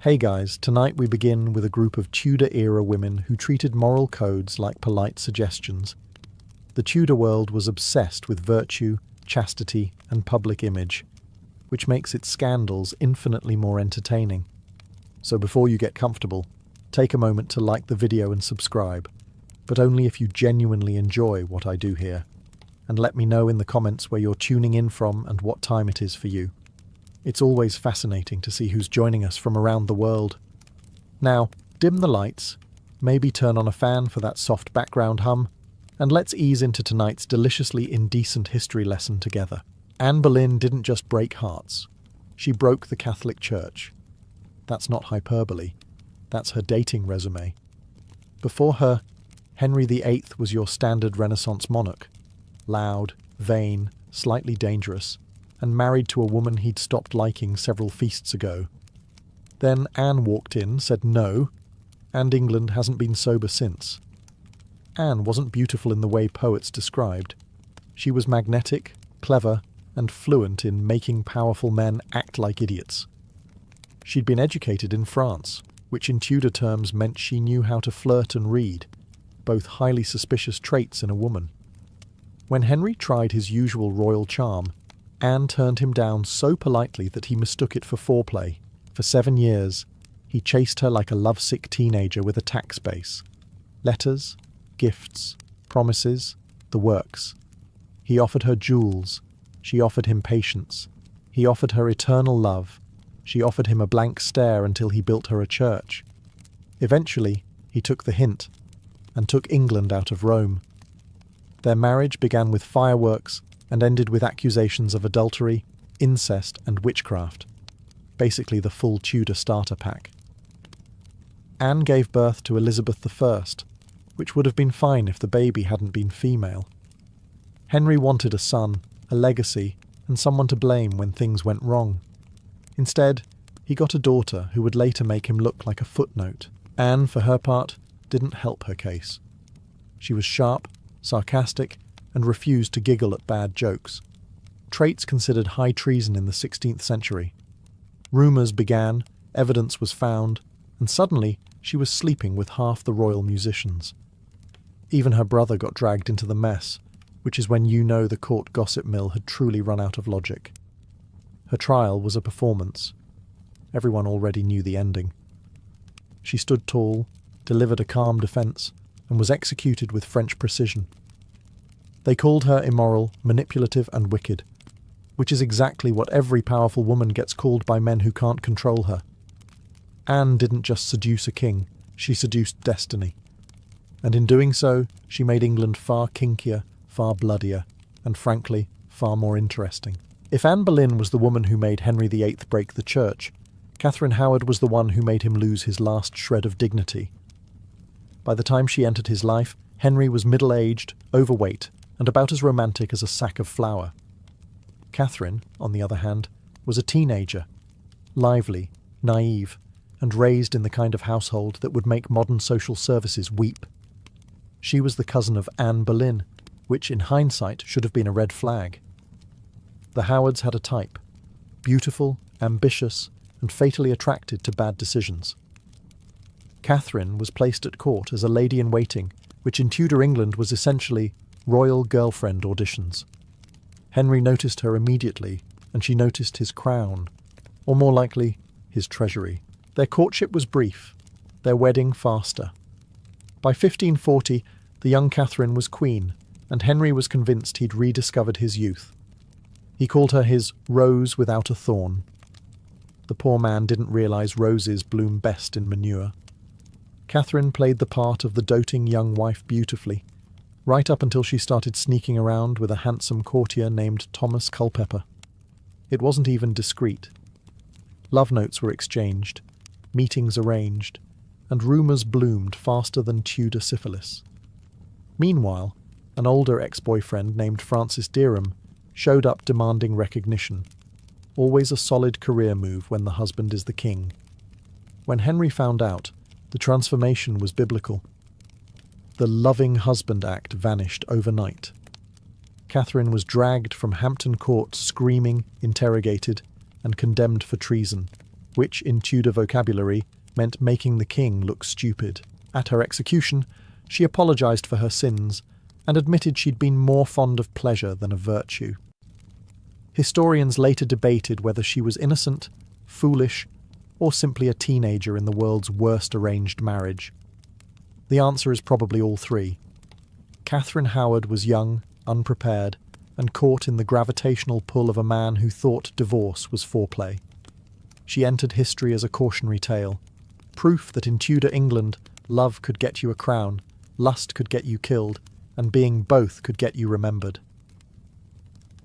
Hey guys, tonight we begin with a group of Tudor-era women who treated moral codes like polite suggestions. The Tudor world was obsessed with virtue, chastity, and public image, which makes its scandals infinitely more entertaining. So before you get comfortable, take a moment to like the video and subscribe, but only if you genuinely enjoy what I do here. And let me know in the comments where you're tuning in from and what time it is for you. It's always fascinating to see who's joining us from around the world. Now, dim the lights, maybe turn on a fan for that soft background hum, and let's ease into tonight's deliciously indecent history lesson together. Anne Boleyn didn't just break hearts. She broke the Catholic Church. That's not hyperbole. That's her dating resume. Before her, Henry VIII was your standard Renaissance monarch. Loud, vain, slightly dangerous, and married to a woman he'd stopped liking several feasts ago. Then Anne walked in, said no, and England hasn't been sober since. Anne wasn't beautiful in the way poets described. She was magnetic, clever, and fluent in making powerful men act like idiots. She'd been educated in France, which in Tudor terms meant she knew how to flirt and read, both highly suspicious traits in a woman. When Henry tried his usual royal charm, Anne turned him down so politely that he mistook it for foreplay. For 7 years, he chased her like a lovesick teenager with a tax base. Letters, gifts, promises, the works. He offered her jewels. She offered him patience. He offered her eternal love. She offered him a blank stare until he built her a church. Eventually, he took the hint and took England out of Rome. Their marriage began with fireworks and ended with accusations of adultery, incest, and witchcraft. Basically the full Tudor starter pack. Anne gave birth to Elizabeth I, which would have been fine if the baby hadn't been female. Henry wanted a son, a legacy, and someone to blame when things went wrong. Instead, he got a daughter who would later make him look like a footnote. Anne, for her part, didn't help her case. She was sharp, sarcastic, and refused to giggle at bad jokes. Traits considered high treason in the 16th century. Rumours began, evidence was found, and suddenly she was sleeping with half the royal musicians. Even her brother got dragged into the mess, which is when you know the court gossip mill had truly run out of logic. Her trial was a performance. Everyone already knew the ending. She stood tall, delivered a calm defence, and was executed with French precision. They called her immoral, manipulative, and wicked, which is exactly what every powerful woman gets called by men who can't control her. Anne didn't just seduce a king, she seduced destiny. And in doing so, she made England far kinkier, far bloodier, and frankly, far more interesting. If Anne Boleyn was the woman who made Henry VIII break the church, Catherine Howard was the one who made him lose his last shred of dignity. By the time she entered his life, Henry was middle-aged, overweight, and about as romantic as a sack of flour. Catherine, on the other hand, was a teenager, lively, naive, and raised in the kind of household that would make modern social services weep. She was the cousin of Anne Boleyn, which in hindsight should have been a red flag. The Howards had a type: beautiful, ambitious, and fatally attracted to bad decisions. Catherine was placed at court as a lady-in-waiting, which in Tudor England was essentially royal girlfriend auditions. Henry noticed her immediately, and she noticed his crown, or more likely, his treasury. Their courtship was brief, their wedding faster. By 1540, the young Catherine was queen, and Henry was convinced he'd rediscovered his youth. He called her his rose without a thorn. The poor man didn't realise roses bloom best in manure. Catherine played the part of the doting young wife beautifully, right up until she started sneaking around with a handsome courtier named Thomas Culpeper. It wasn't even discreet. Love notes were exchanged, meetings arranged, and rumours bloomed faster than Tudor syphilis. Meanwhile, an older ex-boyfriend named Francis Derham showed up demanding recognition, always a solid career move when the husband is the king. When Henry found out, the transformation was biblical. The loving husband act vanished overnight. Catherine was dragged from Hampton Court screaming, interrogated, and condemned for treason, which in Tudor vocabulary meant making the king look stupid. At her execution, she apologised for her sins and admitted she'd been more fond of pleasure than of virtue. Historians later debated whether she was innocent, foolish, or simply a teenager in the world's worst arranged marriage. The answer is probably all three. Catherine Howard was young, unprepared, and caught in the gravitational pull of a man who thought divorce was foreplay. She entered history as a cautionary tale, proof that in Tudor England, love could get you a crown, lust could get you killed, and being both could get you remembered.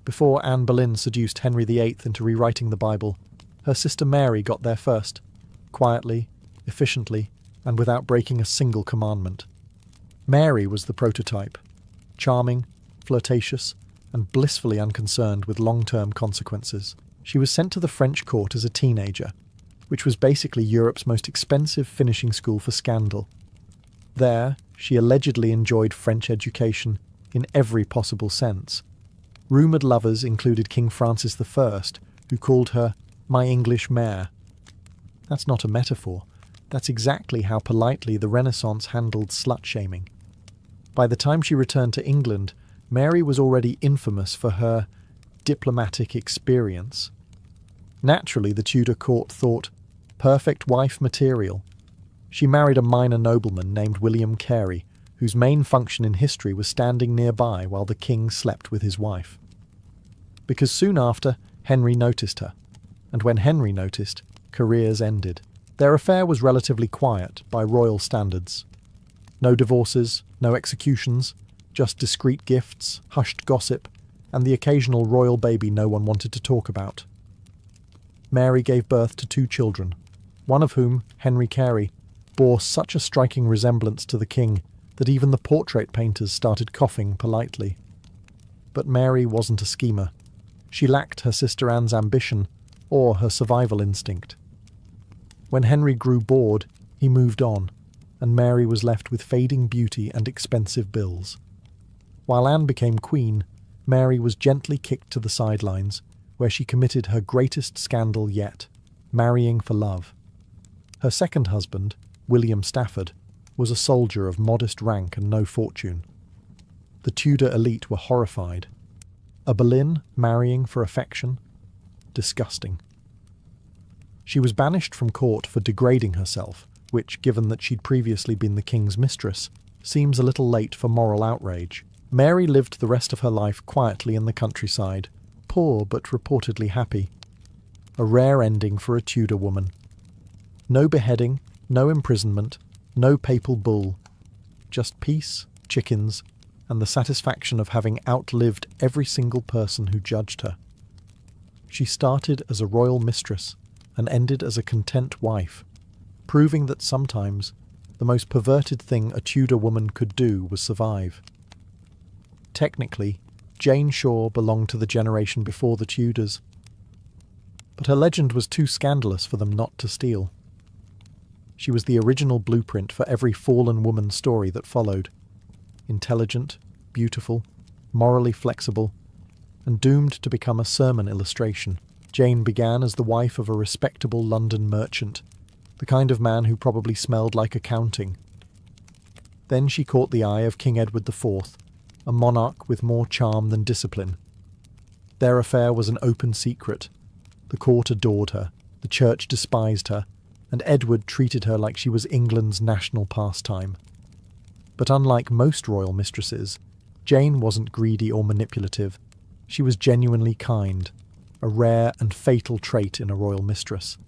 Before Anne Boleyn seduced Henry VIII into rewriting the Bible, her sister Mary got there first, quietly, efficiently, and without breaking a single commandment. Mary was the prototype, charming, flirtatious, and blissfully unconcerned with long-term consequences. She was sent to the French court as a teenager, which was basically Europe's most expensive finishing school for scandal. There, she allegedly enjoyed French education in every possible sense. Rumoured lovers included King Francis I, who called her "my English mare." That's not a metaphor. That's exactly how politely the Renaissance handled slut-shaming. By the time she returned to England, Mary was already infamous for her diplomatic experience. Naturally, the Tudor court thought, perfect wife material. She married a minor nobleman named William Carey, whose main function in history was standing nearby while the king slept with his wife. Because soon after, Henry noticed her, and when Henry noticed, careers ended. Their affair was relatively quiet by royal standards. No divorces, no executions, just discreet gifts, hushed gossip, and the occasional royal baby no one wanted to talk about. Mary gave birth to 2 children, one of whom, Henry Carey, bore such a striking resemblance to the king that even the portrait painters started coughing politely. But Mary wasn't a schemer. She lacked her sister Anne's ambition or her survival instinct. When Henry grew bored, he moved on, and Mary was left with fading beauty and expensive bills. While Anne became queen, Mary was gently kicked to the sidelines, where she committed her greatest scandal yet, marrying for love. Her second husband, William Stafford, was a soldier of modest rank and no fortune. The Tudor elite were horrified. A Boleyn marrying for affection? Disgusting. She was banished from court for degrading herself, which, given that she'd previously been the king's mistress, seems a little late for moral outrage. Mary lived the rest of her life quietly in the countryside, poor but reportedly happy. A rare ending for a Tudor woman. No beheading, no imprisonment, no papal bull. Just peace, chickens, and the satisfaction of having outlived every single person who judged her. She started as a royal mistress and ended as a content wife, proving that sometimes the most perverted thing a Tudor woman could do was survive. Technically, Jane Shore belonged to the generation before the Tudors, but her legend was too scandalous for them not to steal. She was the original blueprint for every fallen woman story that followed. Intelligent, beautiful, morally flexible, and doomed to become a sermon illustration. Jane began as the wife of a respectable London merchant, the kind of man who probably smelled like accounting. Then she caught the eye of King Edward IV, a monarch with more charm than discipline. Their affair was an open secret. The court adored her, the church despised her, and Edward treated her like she was England's national pastime. But unlike most royal mistresses, Jane wasn't greedy or manipulative. She was genuinely kind, a rare and fatal trait in a royal mistress.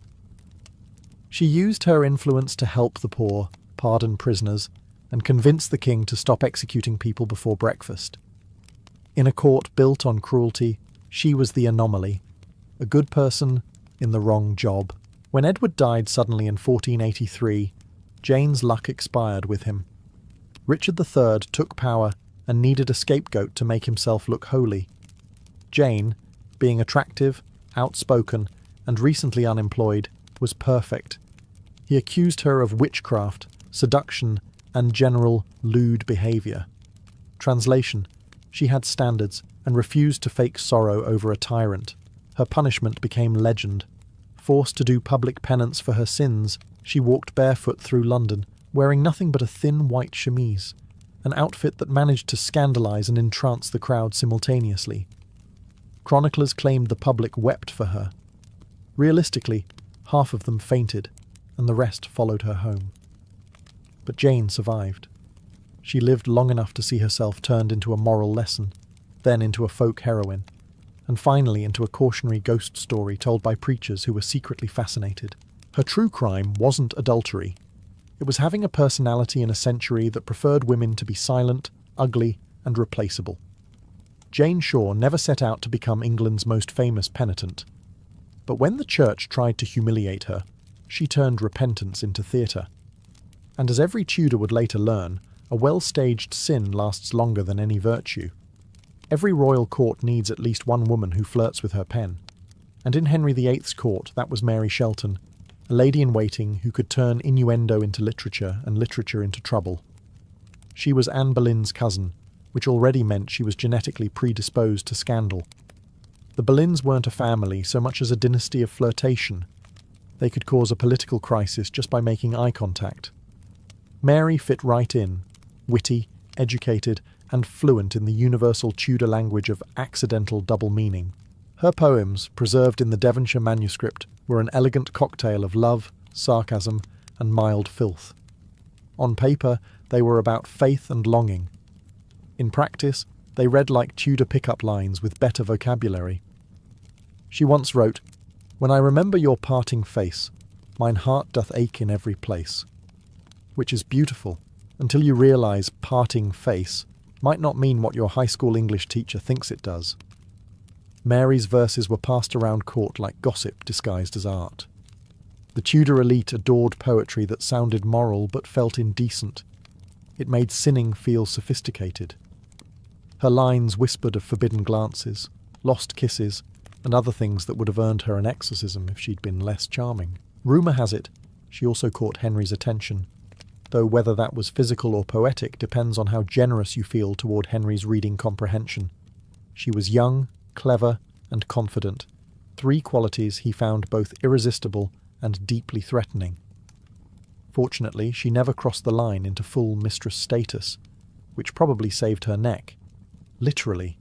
She used her influence to help the poor, pardon prisoners, and convince the king to stop executing people before breakfast. In a court built on cruelty, she was the anomaly, a good person in the wrong job. When Edward died suddenly in 1483, Jane's luck expired with him. Richard III took power and needed a scapegoat to make himself look holy. Jane, being attractive, outspoken, and recently unemployed, was perfect. He accused her of witchcraft, seduction, and general lewd behaviour. Translation: she had standards and refused to fake sorrow over a tyrant. Her punishment became legend. Forced to do public penance for her sins, she walked barefoot through London, wearing nothing but a thin white chemise, an outfit that managed to scandalise and entrance the crowd simultaneously. Chroniclers claimed the public wept for her. Realistically, half of them fainted, and the rest followed her home. But Jane survived. She lived long enough to see herself turned into a moral lesson, then into a folk heroine, and finally into a cautionary ghost story told by preachers who were secretly fascinated. Her true crime wasn't adultery. It was having a personality in a century that preferred women to be silent, ugly, and replaceable. Jane Shore never set out to become England's most famous penitent. But when the church tried to humiliate her, she turned repentance into theatre. And as every Tudor would later learn, a well-staged sin lasts longer than any virtue. Every royal court needs at least one woman who flirts with her pen. And in Henry VIII's court, that was Mary Shelton, a lady-in-waiting who could turn innuendo into literature and literature into trouble. She was Anne Boleyn's cousin, which already meant she was genetically predisposed to scandal. The Boleyns weren't a family so much as a dynasty of flirtation. They could cause a political crisis just by making eye contact. Mary fit right in, witty, educated, and fluent in the universal Tudor language of accidental double meaning. Her poems, preserved in the Devonshire manuscript, were an elegant cocktail of love, sarcasm, and mild filth. On paper, they were about faith and longing. In practice, they read like Tudor pickup lines with better vocabulary. She once wrote, "When I remember your parting face, mine heart doth ache in every place," which is beautiful, until you realise parting face might not mean what your high school English teacher thinks it does. Mary's verses were passed around court like gossip disguised as art. The Tudor elite adored poetry that sounded moral but felt indecent. It made sinning feel sophisticated. Her lines whispered of forbidden glances, lost kisses, and other things that would have earned her an exorcism if she'd been less charming. Rumour has it she also caught Henry's attention, though whether that was physical or poetic depends on how generous you feel toward Henry's reading comprehension. She was young, clever, and confident, 3 qualities he found both irresistible and deeply threatening. Fortunately, she never crossed the line into full mistress status, which probably saved her neck. Literally.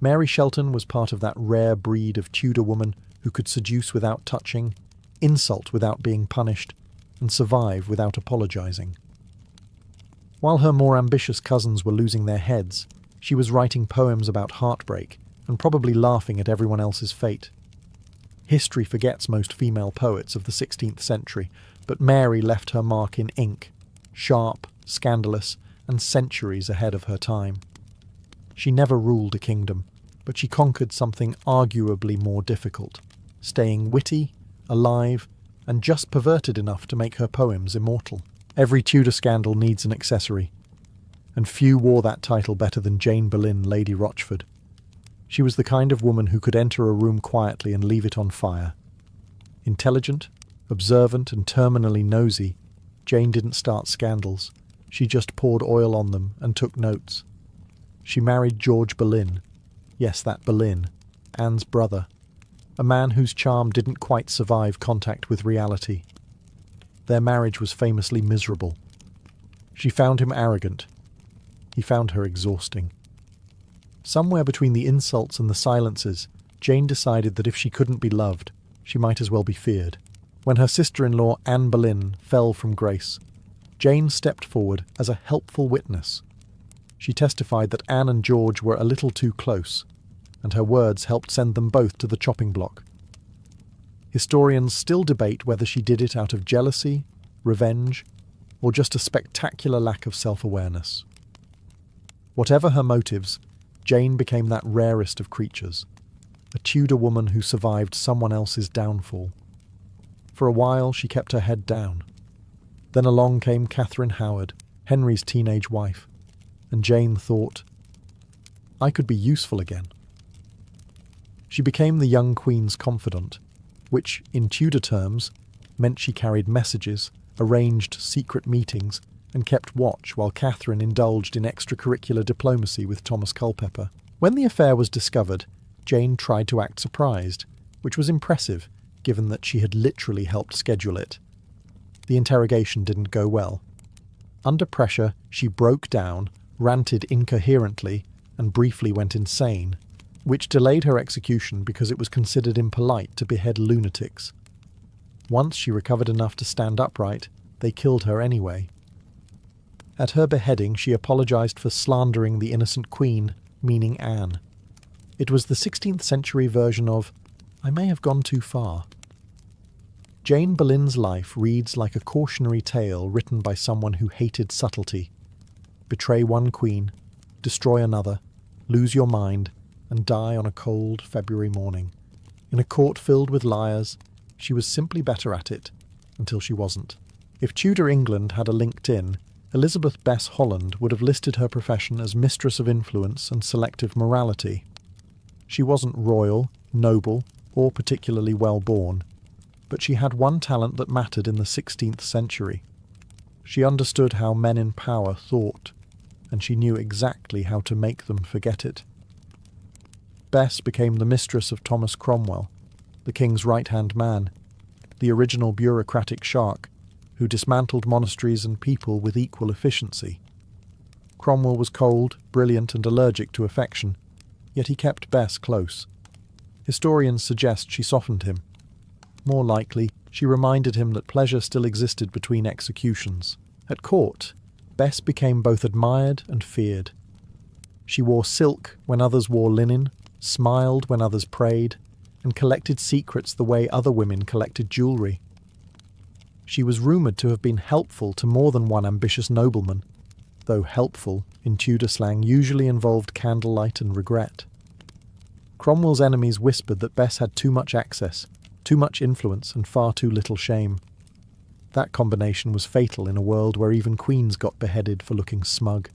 Mary Shelton was part of that rare breed of Tudor woman who could seduce without touching, insult without being punished, and survive without apologising. While her more ambitious cousins were losing their heads, she was writing poems about heartbreak and probably laughing at everyone else's fate. History forgets most female poets of the 16th century, but Mary left her mark in ink, sharp, scandalous, and centuries ahead of her time. She never ruled a kingdom, but she conquered something arguably more difficult, staying witty, alive, and just perverted enough to make her poems immortal. Every Tudor scandal needs an accessory, and few wore that title better than Jane Boleyn, Lady Rochford. She was the kind of woman who could enter a room quietly and leave it on fire. Intelligent, observant, and terminally nosy, Jane didn't start scandals. She just poured oil on them and took notes. She married George Boleyn. Yes, that Boleyn, Anne's brother, a man whose charm didn't quite survive contact with reality. Their marriage was famously miserable. She found him arrogant. He found her exhausting. Somewhere between the insults and the silences, Jane decided that if she couldn't be loved, she might as well be feared. When her sister-in-law Anne Boleyn fell from grace, Jane stepped forward as a helpful witness. She testified that Anne and George were a little too close, and her words helped send them both to the chopping block. Historians still debate whether she did it out of jealousy, revenge, or just a spectacular lack of self-awareness. Whatever her motives, Jane became that rarest of creatures, a Tudor woman who survived someone else's downfall. For a while she kept her head down. Then along came Catherine Howard, Henry's teenage wife, and Jane thought, I could be useful again. She became the young queen's confidant, which, in Tudor terms, meant she carried messages, arranged secret meetings, and kept watch while Catherine indulged in extracurricular diplomacy with Thomas Culpeper. When the affair was discovered, Jane tried to act surprised, which was impressive, given that she had literally helped schedule it. The interrogation didn't go well. Under pressure, she broke down, ranted incoherently, and briefly went insane, which delayed her execution because it was considered impolite to behead lunatics. Once she recovered enough to stand upright, they killed her anyway. At her beheading, she apologized for slandering the innocent queen, meaning Anne. It was the 16th century version of, "I may have gone too far." Jane Boleyn's life reads like a cautionary tale written by someone who hated subtlety. Betray one queen, destroy another, lose your mind, and die on a cold February morning. In a court filled with liars, she was simply better at it, until she wasn't. If Tudor England had a LinkedIn, Elizabeth Bess Holland would have listed her profession as mistress of influence and selective morality. She wasn't royal, noble, or particularly well-born, but she had one talent that mattered in the 16th century. She understood how men in power thought, and she knew exactly how to make them forget it. Bess became the mistress of Thomas Cromwell, the king's right-hand man, the original bureaucratic shark, who dismantled monasteries and people with equal efficiency. Cromwell was cold, brilliant, and allergic to affection, yet he kept Bess close. Historians suggest she softened him. More likely, she reminded him that pleasure still existed between executions. At court, Bess became both admired and feared. She wore silk when others wore linen, smiled when others prayed, and collected secrets the way other women collected jewellery. She was rumoured to have been helpful to more than one ambitious nobleman, though helpful, in Tudor slang, usually involved candlelight and regret. Cromwell's enemies whispered that Bess had too much access, too much influence, and far too little shame. That combination was fatal in a world where even queens got beheaded for looking smug.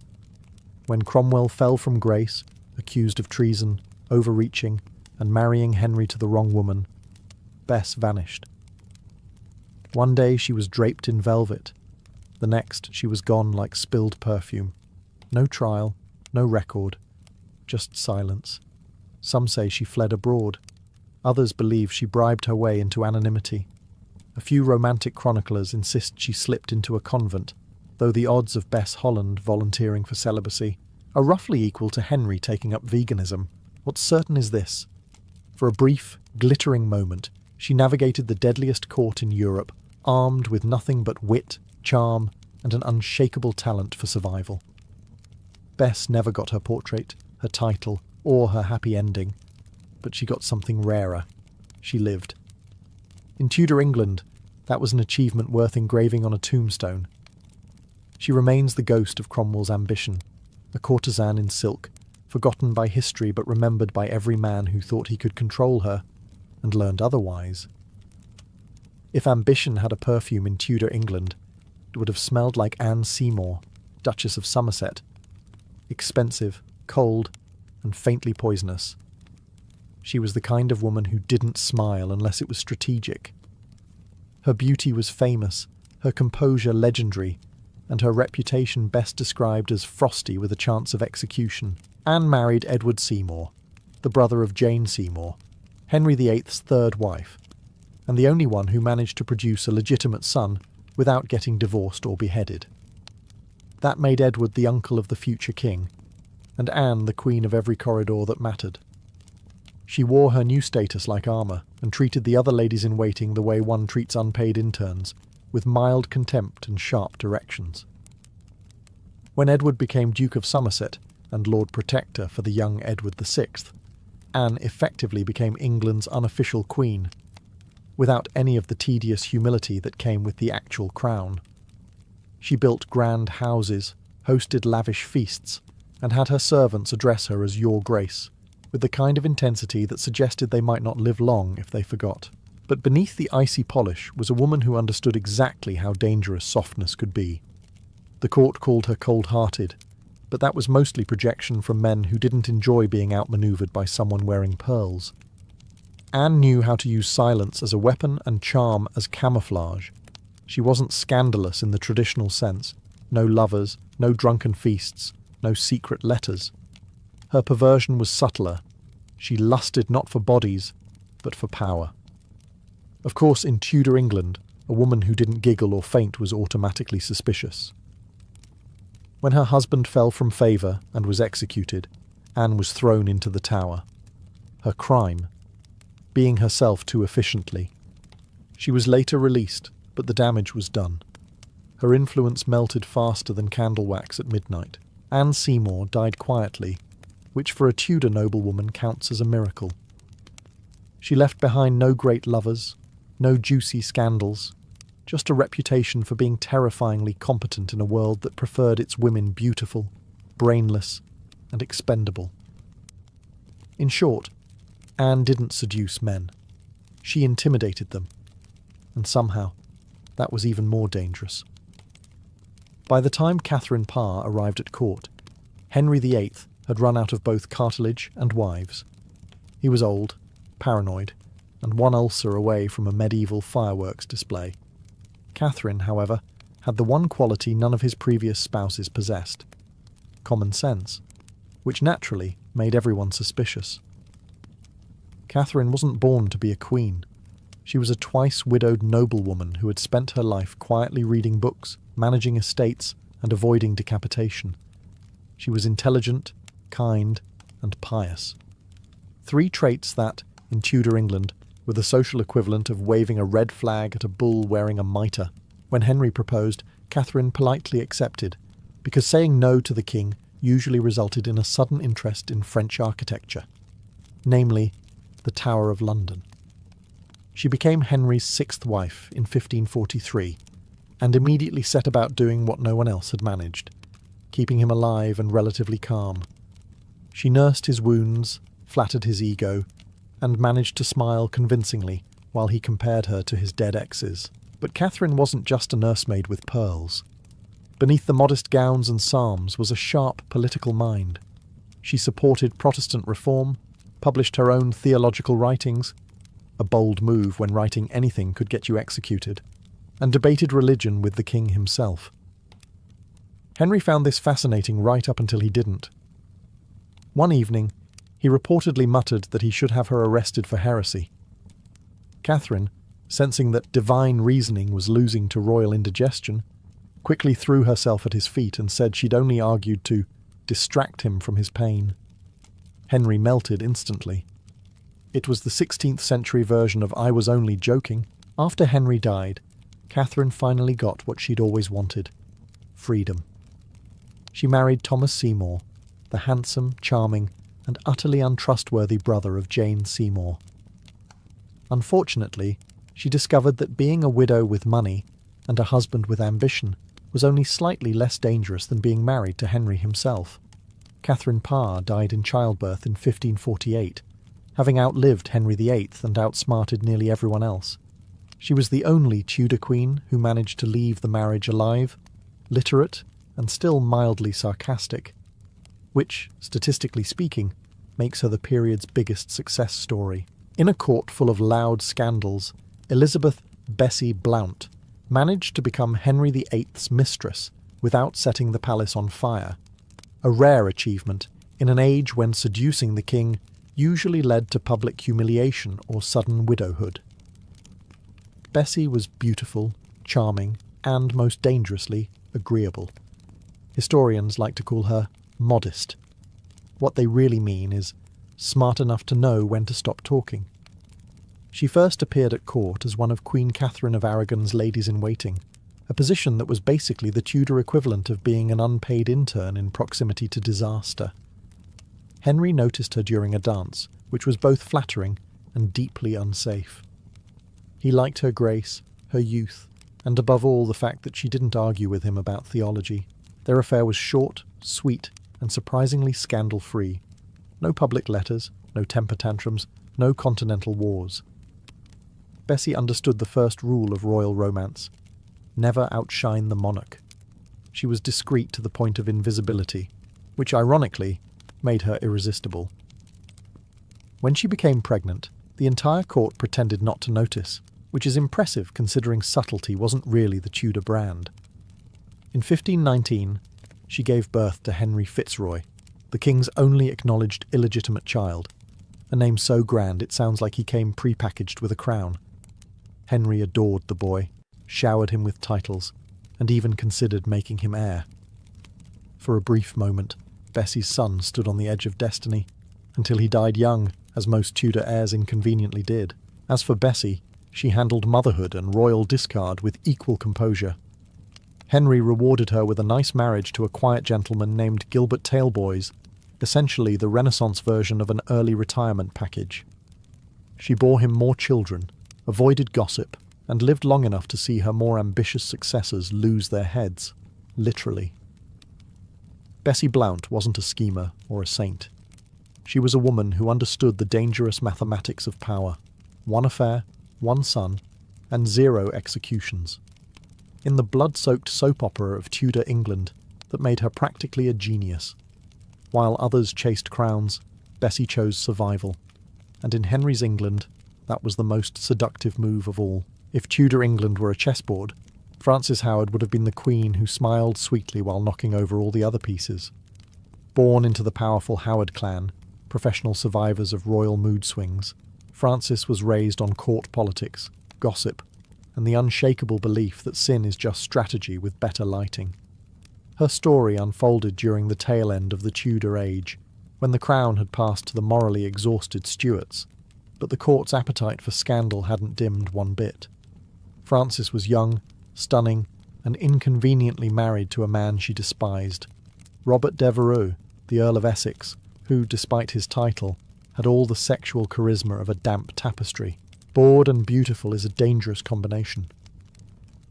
When Cromwell fell from grace, accused of treason, overreaching, and marrying Henry to the wrong woman, Bess vanished. One day she was draped in velvet. The next she was gone like spilled perfume. No trial, no record, just silence. Some say she fled abroad. Others believe she bribed her way into anonymity. A few romantic chroniclers insist she slipped into a convent, though the odds of Bess Holland volunteering for celibacy are roughly equal to Henry taking up veganism. What's certain is this. For a brief, glittering moment, she navigated the deadliest court in Europe, armed with nothing but wit, charm, and an unshakable talent for survival. Bess never got her portrait, her title, or her happy ending, but she got something rarer. She lived. In Tudor England, that was an achievement worth engraving on a tombstone. She remains the ghost of Cromwell's ambition, a courtesan in silk, forgotten by history but remembered by every man who thought he could control her, and learned otherwise. If ambition had a perfume in Tudor England, it would have smelled like Anne Seymour, Duchess of Somerset. Expensive, cold, and faintly poisonous. She was the kind of woman who didn't smile unless it was strategic. Her beauty was famous, her composure legendary, and her reputation best described as frosty with a chance of execution. Anne married Edward Seymour, the brother of Jane Seymour, Henry VIII's third wife, and the only one who managed to produce a legitimate son without getting divorced or beheaded. That made Edward the uncle of the future king, and Anne the queen of every corridor that mattered. She wore her new status like armour, and treated the other ladies-in-waiting the way one treats unpaid interns, with mild contempt and sharp directions. When Edward became Duke of Somerset and Lord Protector for the young Edward VI, Anne effectively became England's unofficial queen, without any of the tedious humility that came with the actual crown. She built grand houses, hosted lavish feasts, and had her servants address her as Your Grace, with the kind of intensity that suggested they might not live long if they forgot. But beneath the icy polish was a woman who understood exactly how dangerous softness could be. The court called her cold-hearted, but that was mostly projection from men who didn't enjoy being outmaneuvered by someone wearing pearls. Anne knew how to use silence as a weapon and charm as camouflage. She wasn't scandalous in the traditional sense. No lovers, no drunken feasts, no secret letters. Her perversion was subtler. She lusted not for bodies, but for power. Of course, in Tudor England, a woman who didn't giggle or faint was automatically suspicious. When her husband fell from favour and was executed, Anne was thrown into the Tower. Her crime? Being herself too efficiently. She was later released, but the damage was done. Her influence melted faster than candle wax at midnight. Anne Seymour died quietly, which for a Tudor noblewoman counts as a miracle. She left behind no great lovers, no juicy scandals, just a reputation for being terrifyingly competent in a world that preferred its women beautiful, brainless, and expendable. In short, Anne didn't seduce men. She intimidated them. And somehow, that was even more dangerous. By the time Catherine Parr arrived at court, Henry VIII had run out of both cartilage and wives. He was old, paranoid, and one ulcer away from a medieval fireworks display. Catherine, however, had the one quality none of his previous spouses possessed: common sense, which naturally made everyone suspicious. Catherine wasn't born to be a queen. She was a twice-widowed noblewoman who had spent her life quietly reading books, managing estates, and avoiding decapitation. She was intelligent, kind, and pious. 3 traits that, in Tudor England, were the social equivalent of waving a red flag at a bull wearing a mitre. When Henry proposed, Catherine politely accepted, because saying no to the king usually resulted in a sudden interest in French architecture, namely, the Tower of London. She became Henry's 6th wife in 1543, and immediately set about doing what no one else had managed, keeping him alive and relatively calm. She nursed his wounds, flattered his ego, and managed to smile convincingly while he compared her to his dead exes. But Catherine wasn't just a nursemaid with pearls. Beneath the modest gowns and psalms was a sharp political mind. She supported Protestant reform, published her own theological writings, a bold move when writing anything could get you executed, and debated religion with the king himself. Henry found this fascinating right up until he didn't. One evening, he reportedly muttered that he should have her arrested for heresy. Catherine, sensing that divine reasoning was losing to royal indigestion, quickly threw herself at his feet and said she'd only argued to distract him from his pain. Henry melted instantly. It was the 16th century version of "I was only joking." After Henry died, Catherine finally got what she'd always wanted: freedom. She married Thomas Seymour, the handsome, charming, and utterly untrustworthy brother of Jane Seymour. Unfortunately, she discovered that being a widow with money and a husband with ambition was only slightly less dangerous than being married to Henry himself. Catherine Parr died in childbirth in 1548, having outlived Henry VIII and outsmarted nearly everyone else. She was the only Tudor queen who managed to leave the marriage alive, literate, and still mildly sarcastic, which, statistically speaking, makes her the period's biggest success story. In a court full of loud scandals, Elizabeth Bessie Blount managed to become Henry VIII's mistress without setting the palace on fire, a rare achievement in an age when seducing the king usually led to public humiliation or sudden widowhood. Bessie was beautiful, charming, and, most dangerously, agreeable. Historians like to call her modest. What they really mean is smart enough to know when to stop talking. She first appeared at court as one of Queen Catherine of Aragon's ladies-in-waiting, a position that was basically the Tudor equivalent of being an unpaid intern in proximity to disaster. Henry noticed her during a dance, which was both flattering and deeply unsafe. He liked her grace, her youth, and above all the fact that she didn't argue with him about theology. Their affair was short, sweet, and surprisingly scandal-free. No public letters, no temper tantrums, no continental wars. Bessie understood the first rule of royal romance: never outshine the monarch. She was discreet to the point of invisibility, which ironically made her irresistible. When she became pregnant, the entire court pretended not to notice, which is impressive considering subtlety wasn't really the Tudor brand. In 1519, she gave birth to Henry Fitzroy, the king's only acknowledged illegitimate child, a name so grand it sounds like he came pre-packaged with a crown. Henry adored the boy, showered him with titles, and even considered making him heir. For a brief moment, Bessie's son stood on the edge of destiny, until he died young, as most Tudor heirs inconveniently did. As for Bessie, she handled motherhood and royal discard with equal composure. Henry rewarded her with a nice marriage to a quiet gentleman named Gilbert Taleboys, essentially the Renaissance version of an early retirement package. She bore him more children, avoided gossip, and lived long enough to see her more ambitious successors lose their heads, literally. Bessie Blount wasn't a schemer or a saint. She was a woman who understood the dangerous mathematics of power: one affair, one son, and 0 executions. In the blood-soaked soap opera of Tudor England that made her practically a genius. While others chased crowns, Bessie chose survival. And in Henry's England, that was the most seductive move of all. If Tudor England were a chessboard, Frances Howard would have been the queen who smiled sweetly while knocking over all the other pieces. Born into the powerful Howard clan, professional survivors of royal mood swings, Frances was raised on court politics, gossip, and the unshakable belief that sin is just strategy with better lighting. Her story unfolded during the tail end of the Tudor age, when the crown had passed to the morally exhausted Stuarts, but the court's appetite for scandal hadn't dimmed one bit. Frances was young, stunning, and inconveniently married to a man she despised, Robert Devereux, the Earl of Essex, who, despite his title, had all the sexual charisma of a damp tapestry. Bored and beautiful is a dangerous combination.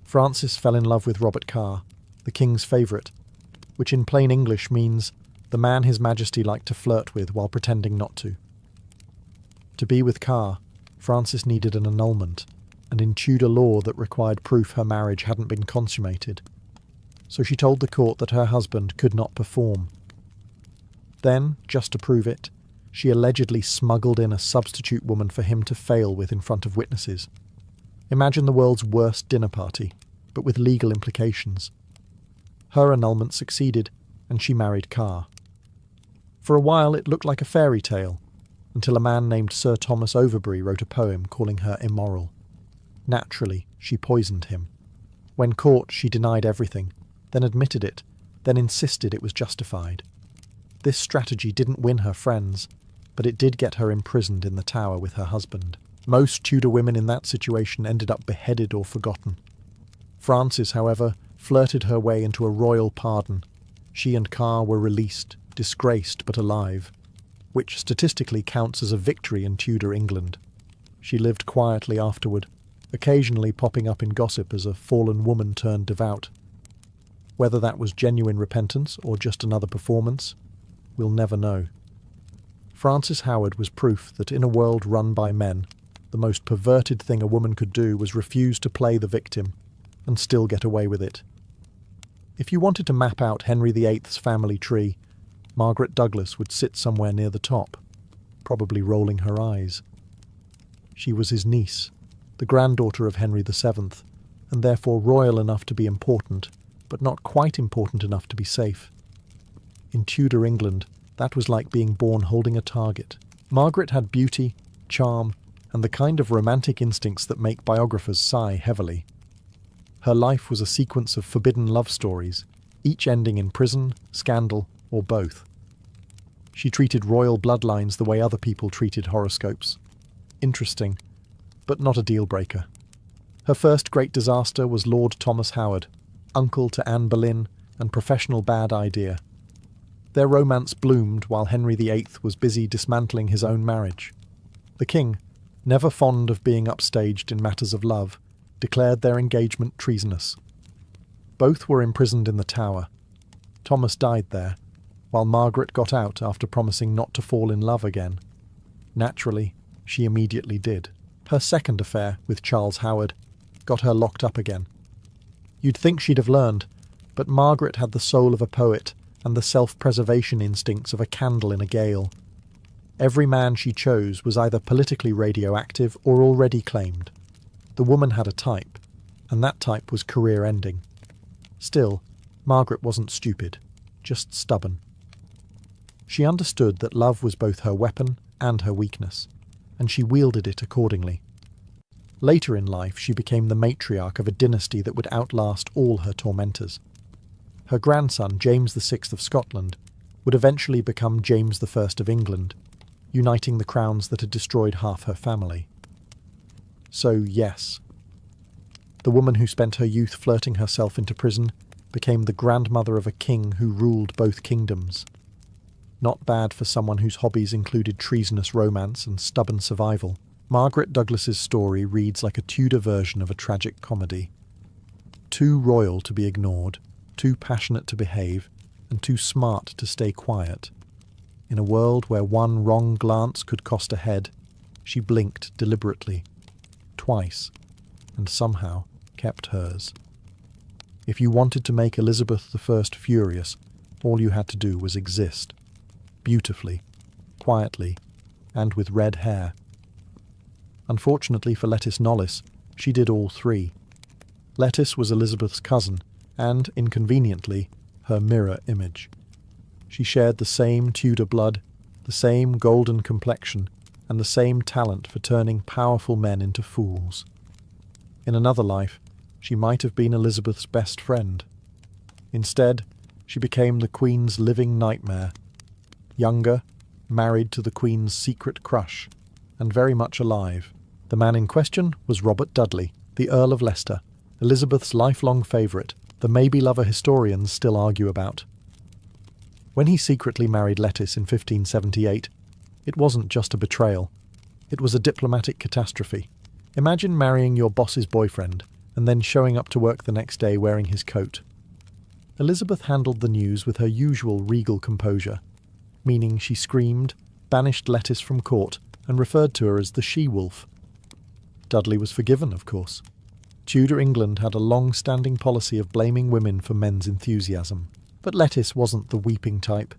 Frances fell in love with Robert Carr, the king's favourite, which in plain English means the man His Majesty liked to flirt with while pretending not to. To be with Carr, Frances needed an annulment, and in Tudor law that required proof her marriage hadn't been consummated. So she told the court that her husband could not perform. Then, just to prove it, she allegedly smuggled in a substitute woman for him to fail with in front of witnesses. Imagine the world's worst dinner party, but with legal implications. Her annulment succeeded, and she married Carr. For a while it looked like a fairy tale, until a man named Sir Thomas Overbury wrote a poem calling her immoral. Naturally, she poisoned him. When caught, she denied everything, then admitted it, then insisted it was justified. This strategy didn't win her friends, but it did get her imprisoned in the Tower with her husband. Most Tudor women in that situation ended up beheaded or forgotten. Frances, however, flirted her way into a royal pardon. She and Carr were released, disgraced but alive, which statistically counts as a victory in Tudor England. She lived quietly afterward, occasionally popping up in gossip as a fallen woman turned devout. Whether that was genuine repentance or just another performance, we'll never know. Frances Howard was proof that in a world run by men, the most perverted thing a woman could do was refuse to play the victim and still get away with it. If you wanted to map out Henry VIII's family tree, Margaret Douglas would sit somewhere near the top, probably rolling her eyes. She was his niece, the granddaughter of Henry VII, and therefore royal enough to be important, but not quite important enough to be safe. In Tudor England, that was like being born holding a target. Margaret had beauty, charm, and the kind of romantic instincts that make biographers sigh heavily. Her life was a sequence of forbidden love stories, each ending in prison, scandal, or both. She treated royal bloodlines the way other people treated horoscopes. Interesting, but not a deal-breaker. Her first great disaster was Lord Thomas Howard, uncle to Anne Boleyn and professional bad idea. Their romance bloomed while Henry VIII was busy dismantling his own marriage. The king, never fond of being upstaged in matters of love, declared their engagement treasonous. Both were imprisoned in the Tower. Thomas died there, while Margaret got out after promising not to fall in love again. Naturally, she immediately did. Her second affair with Charles Howard got her locked up again. You'd think she'd have learned, but Margaret had the soul of a poet and the self-preservation instincts of a candle in a gale. Every man she chose was either politically radioactive or already claimed. The woman had a type, and that type was career-ending. Still, Margaret wasn't stupid, just stubborn. She understood that love was both her weapon and her weakness, and she wielded it accordingly. Later in life, she became the matriarch of a dynasty that would outlast all her tormentors. Her grandson, James VI of Scotland, would eventually become James I of England, uniting the crowns that had destroyed half her family. So, yes, the woman who spent her youth flirting herself into prison became the grandmother of a king who ruled both kingdoms. Not bad for someone whose hobbies included treasonous romance and stubborn survival. Margaret Douglas's story reads like a Tudor version of a tragic comedy. Too royal to be ignored, too passionate to behave, and too smart to stay quiet. In a world where one wrong glance could cost a head, she blinked deliberately, twice, and somehow kept hers. If you wanted to make Elizabeth I furious, all you had to do was exist. Beautifully, quietly, and with red hair. Unfortunately for Lettice Knollys, she did all three. Lettice was Elizabeth's cousin, and, inconveniently, her mirror image. She shared the same Tudor blood, the same golden complexion, and the same talent for turning powerful men into fools. In another life, she might have been Elizabeth's best friend. Instead, she became the Queen's living nightmare. Younger, married to the Queen's secret crush, and very much alive. The man in question was Robert Dudley, the Earl of Leicester, Elizabeth's lifelong favourite, the maybe-lover historians still argue about. When he secretly married Lettice in 1578, it wasn't just a betrayal. It was a diplomatic catastrophe. Imagine marrying your boss's boyfriend and then showing up to work the next day wearing his coat. Elizabeth handled the news with her usual regal composure, meaning she screamed, banished Lettice from court, and referred to her as the she-wolf. Dudley was forgiven, of course. Tudor England had a long-standing policy of blaming women for men's enthusiasm. But Lettice wasn't the weeping type.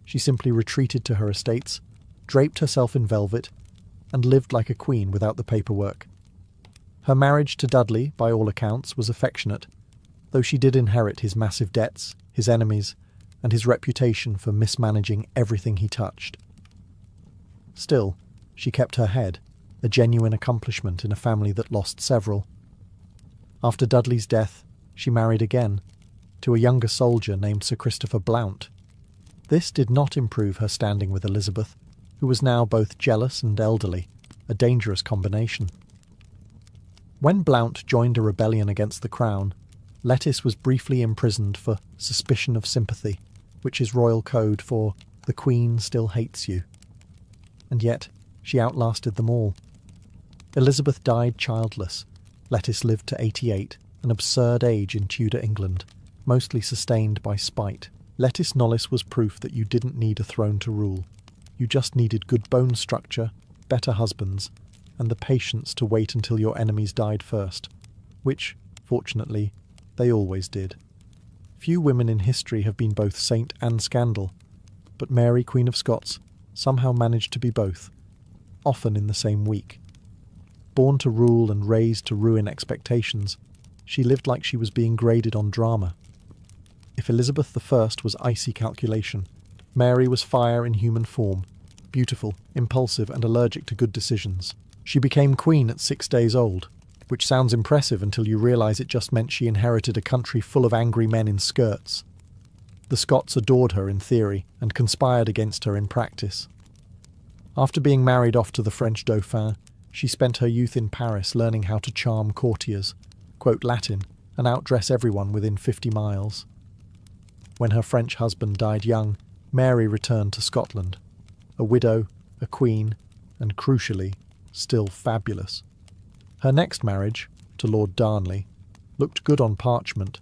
She simply retreated to her estates, draped herself in velvet, and lived like a queen without the paperwork. Her marriage to Dudley, by all accounts, was affectionate, though she did inherit his massive debts, his enemies, and his reputation for mismanaging everything he touched. Still, she kept her head, a genuine accomplishment in a family that lost several. After Dudley's death, she married again, to a younger soldier named Sir Christopher Blount. This did not improve her standing with Elizabeth, who was now both jealous and elderly, a dangerous combination. When Blount joined a rebellion against the crown, Lettice was briefly imprisoned for suspicion of sympathy, which is royal code for "the Queen still hates you." And yet, she outlasted them all. Elizabeth died childless. Lettice lived to 88, an absurd age in Tudor England, mostly sustained by spite. Lettice Knollys was proof that you didn't need a throne to rule. You just needed good bone structure, better husbands, and the patience to wait until your enemies died first, which, fortunately, they always did. Few women in history have been both saint and scandal, but Mary, Queen of Scots, somehow managed to be both, often in the same week. Born to rule and raised to ruin expectations, she lived like she was being graded on drama. If Elizabeth I was icy calculation, Mary was fire in human form, beautiful, impulsive, and allergic to good decisions. She became queen at 6 days old, which sounds impressive until you realise it just meant she inherited a country full of angry men in skirts. The Scots adored her in theory and conspired against her in practice. After being married off to the French Dauphin, she spent her youth in Paris learning how to charm courtiers, quote Latin, and outdress everyone within 50 miles. When her French husband died young, Mary returned to Scotland, a widow, a queen, and crucially, still fabulous. Her next marriage, to Lord Darnley, looked good on parchment,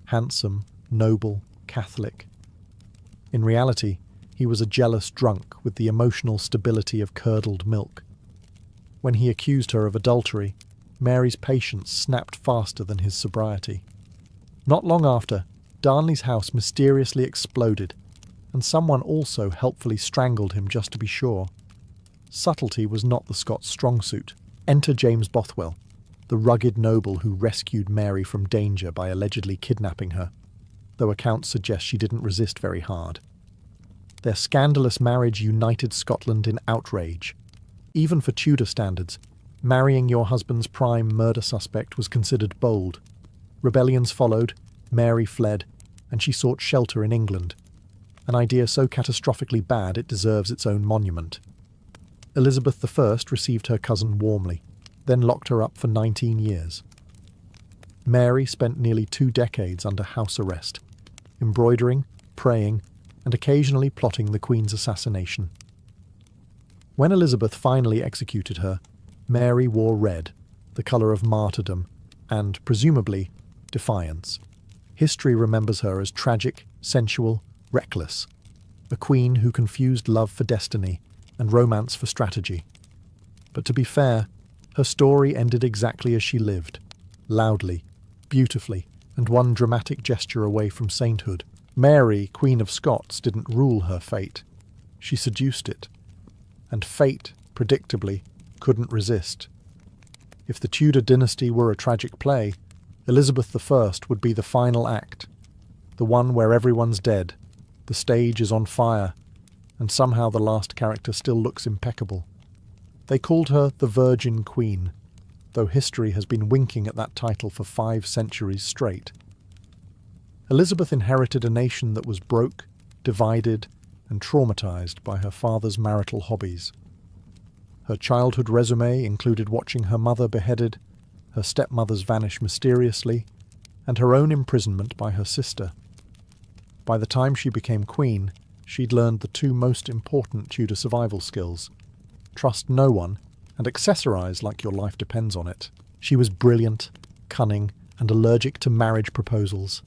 handsome, noble, Catholic. In reality, he was a jealous drunk with the emotional stability of curdled milk. When he accused her of adultery, Mary's patience snapped faster than his sobriety. Not long after, Darnley's house mysteriously exploded, and someone also helpfully strangled him just to be sure. Subtlety was not the Scots' strong suit. Enter James Bothwell, the rugged noble who rescued Mary from danger by allegedly kidnapping her, though accounts suggest she didn't resist very hard. Their scandalous marriage united Scotland in outrage. Even for Tudor standards, Marrying your husband's prime murder suspect was considered bold. Rebellions followed, Mary fled, and she sought shelter in England, an idea so catastrophically bad it deserves its own monument. Elizabeth I received her cousin warmly, then locked her up for 19 years. Mary spent nearly 2 decades under house arrest, embroidering, praying, and occasionally plotting the Queen's assassination. When Elizabeth finally executed her, Mary wore red, the colour of martyrdom, and, presumably, defiance. History remembers her as tragic, sensual, reckless, a queen who confused love for destiny and romance for strategy. But to be fair, her story ended exactly as she lived, loudly, beautifully, and one dramatic gesture away from sainthood. Mary, Queen of Scots, didn't rule her fate. She seduced it. And fate, predictably, couldn't resist. If the Tudor dynasty were a tragic play, Elizabeth I would be the final act, the one where everyone's dead, the stage is on fire, and somehow the last character still looks impeccable. They called her the Virgin Queen, though history has been winking at that title for 5 centuries straight. Elizabeth inherited a nation that was broke, divided, and traumatized by her father's marital hobbies. Her childhood resume included watching her mother beheaded, her stepmothers vanish mysteriously, and her own imprisonment by her sister. By the time she became queen, she'd learned the 2 most important Tudor survival skills: trust no one and accessorize like your life depends on it. She was brilliant, cunning, and allergic to marriage proposals.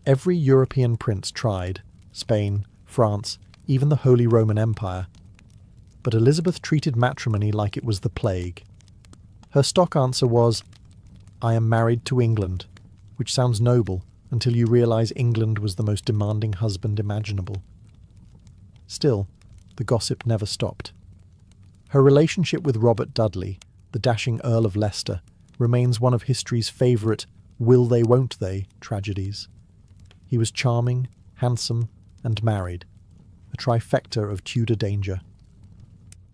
Every European prince tried, Spain, France, even the Holy Roman Empire. But Elizabeth treated matrimony like it was the plague. Her stock answer was, "I am married to England," which sounds noble until you realise England was the most demanding husband imaginable. Still, the gossip never stopped. Her relationship with Robert Dudley, the dashing Earl of Leicester, remains one of history's favourite will-they-won't-they tragedies. He was charming, handsome, and married, a trifecta of Tudor danger.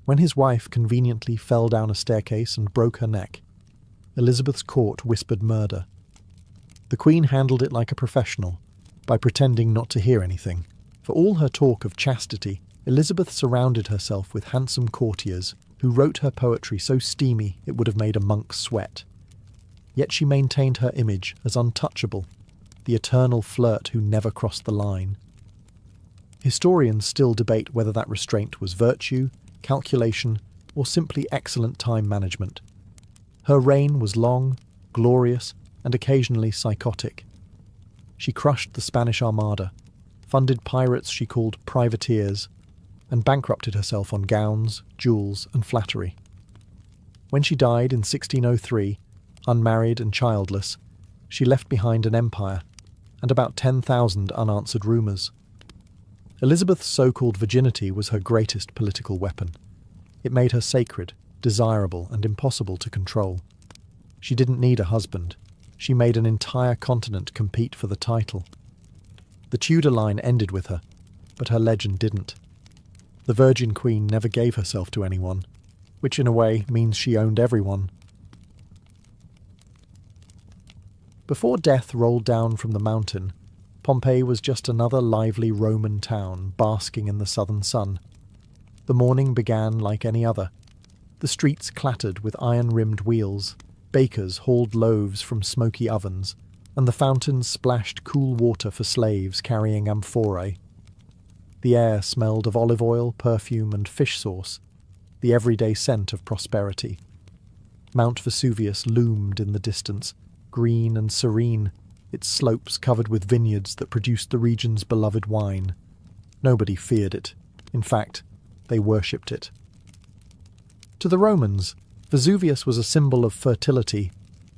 When his wife conveniently fell down a staircase and broke her neck, Elizabeth's court whispered murder. The Queen handled it like a professional, by pretending not to hear anything. For all her talk of chastity, Elizabeth surrounded herself with handsome courtiers who wrote her poetry so steamy it would have made a monk sweat. Yet she maintained her image as untouchable, the eternal flirt who never crossed the line. Historians still debate whether that restraint was virtue, calculation, or simply excellent time management. Her reign was long, glorious, and occasionally psychotic. She crushed the Spanish Armada, funded pirates she called privateers, and bankrupted herself on gowns, jewels, and flattery. When she died in 1603, unmarried and childless, she left behind an empire, and about 10,000 unanswered rumours. Elizabeth's so-called virginity was her greatest political weapon. It made her sacred, desirable, and impossible to control. She didn't need a husband. She made an entire continent compete for the title. The Tudor line ended with her, but her legend didn't. The Virgin Queen never gave herself to anyone, which in a way means she owned everyone. Before death rolled down from the mountain, Pompeii was just another lively Roman town basking in the southern sun. The morning began like any other. The streets clattered with iron-rimmed wheels, bakers hauled loaves from smoky ovens, and the fountains splashed cool water for slaves carrying amphorae. The air smelled of olive oil, perfume, and fish sauce, the everyday scent of prosperity. Mount Vesuvius loomed in the distance, green and serene, its slopes covered with vineyards that produced the region's beloved wine. Nobody feared it. In fact, they worshipped it. To the Romans, Vesuvius was a symbol of fertility,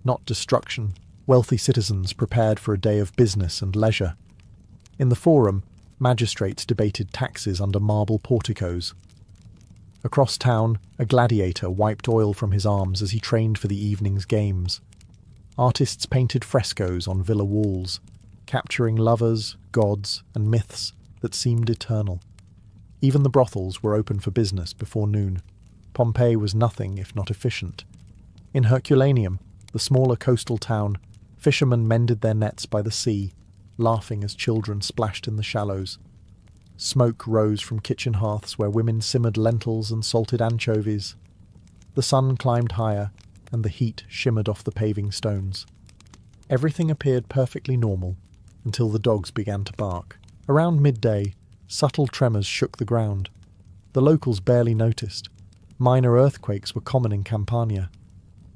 not destruction. Wealthy citizens prepared for a day of business and leisure. In the Forum, magistrates debated taxes under marble porticos. Across town, a gladiator wiped oil from his arms as he trained for the evening's games. Artists painted frescoes on villa walls, capturing lovers, gods, and myths that seemed eternal. Even the brothels were open for business before noon. Pompeii was nothing if not efficient. In Herculaneum, the smaller coastal town, fishermen mended their nets by the sea, laughing as children splashed in the shallows. Smoke rose from kitchen hearths where women simmered lentils and salted anchovies. The sun climbed higher, and the heat shimmered off the paving stones. Everything appeared perfectly normal, until the dogs began to bark. Around midday, subtle tremors shook the ground. The locals barely noticed. Minor earthquakes were common in Campania.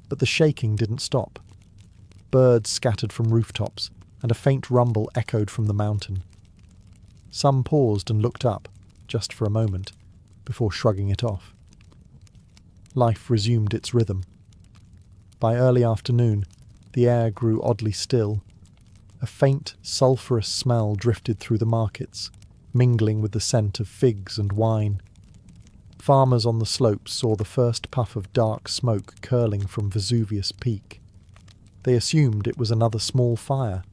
But the shaking didn't stop. Birds scattered from rooftops, and a faint rumble echoed from the mountain. Some paused and looked up, just for a moment, before shrugging it off. Life resumed its rhythm. By early afternoon, the air grew oddly still. A faint, sulphurous smell drifted through the markets, mingling with the scent of figs and wine. Farmers on the slopes saw the first puff of dark smoke curling from Vesuvius Peak. They assumed it was another small fire,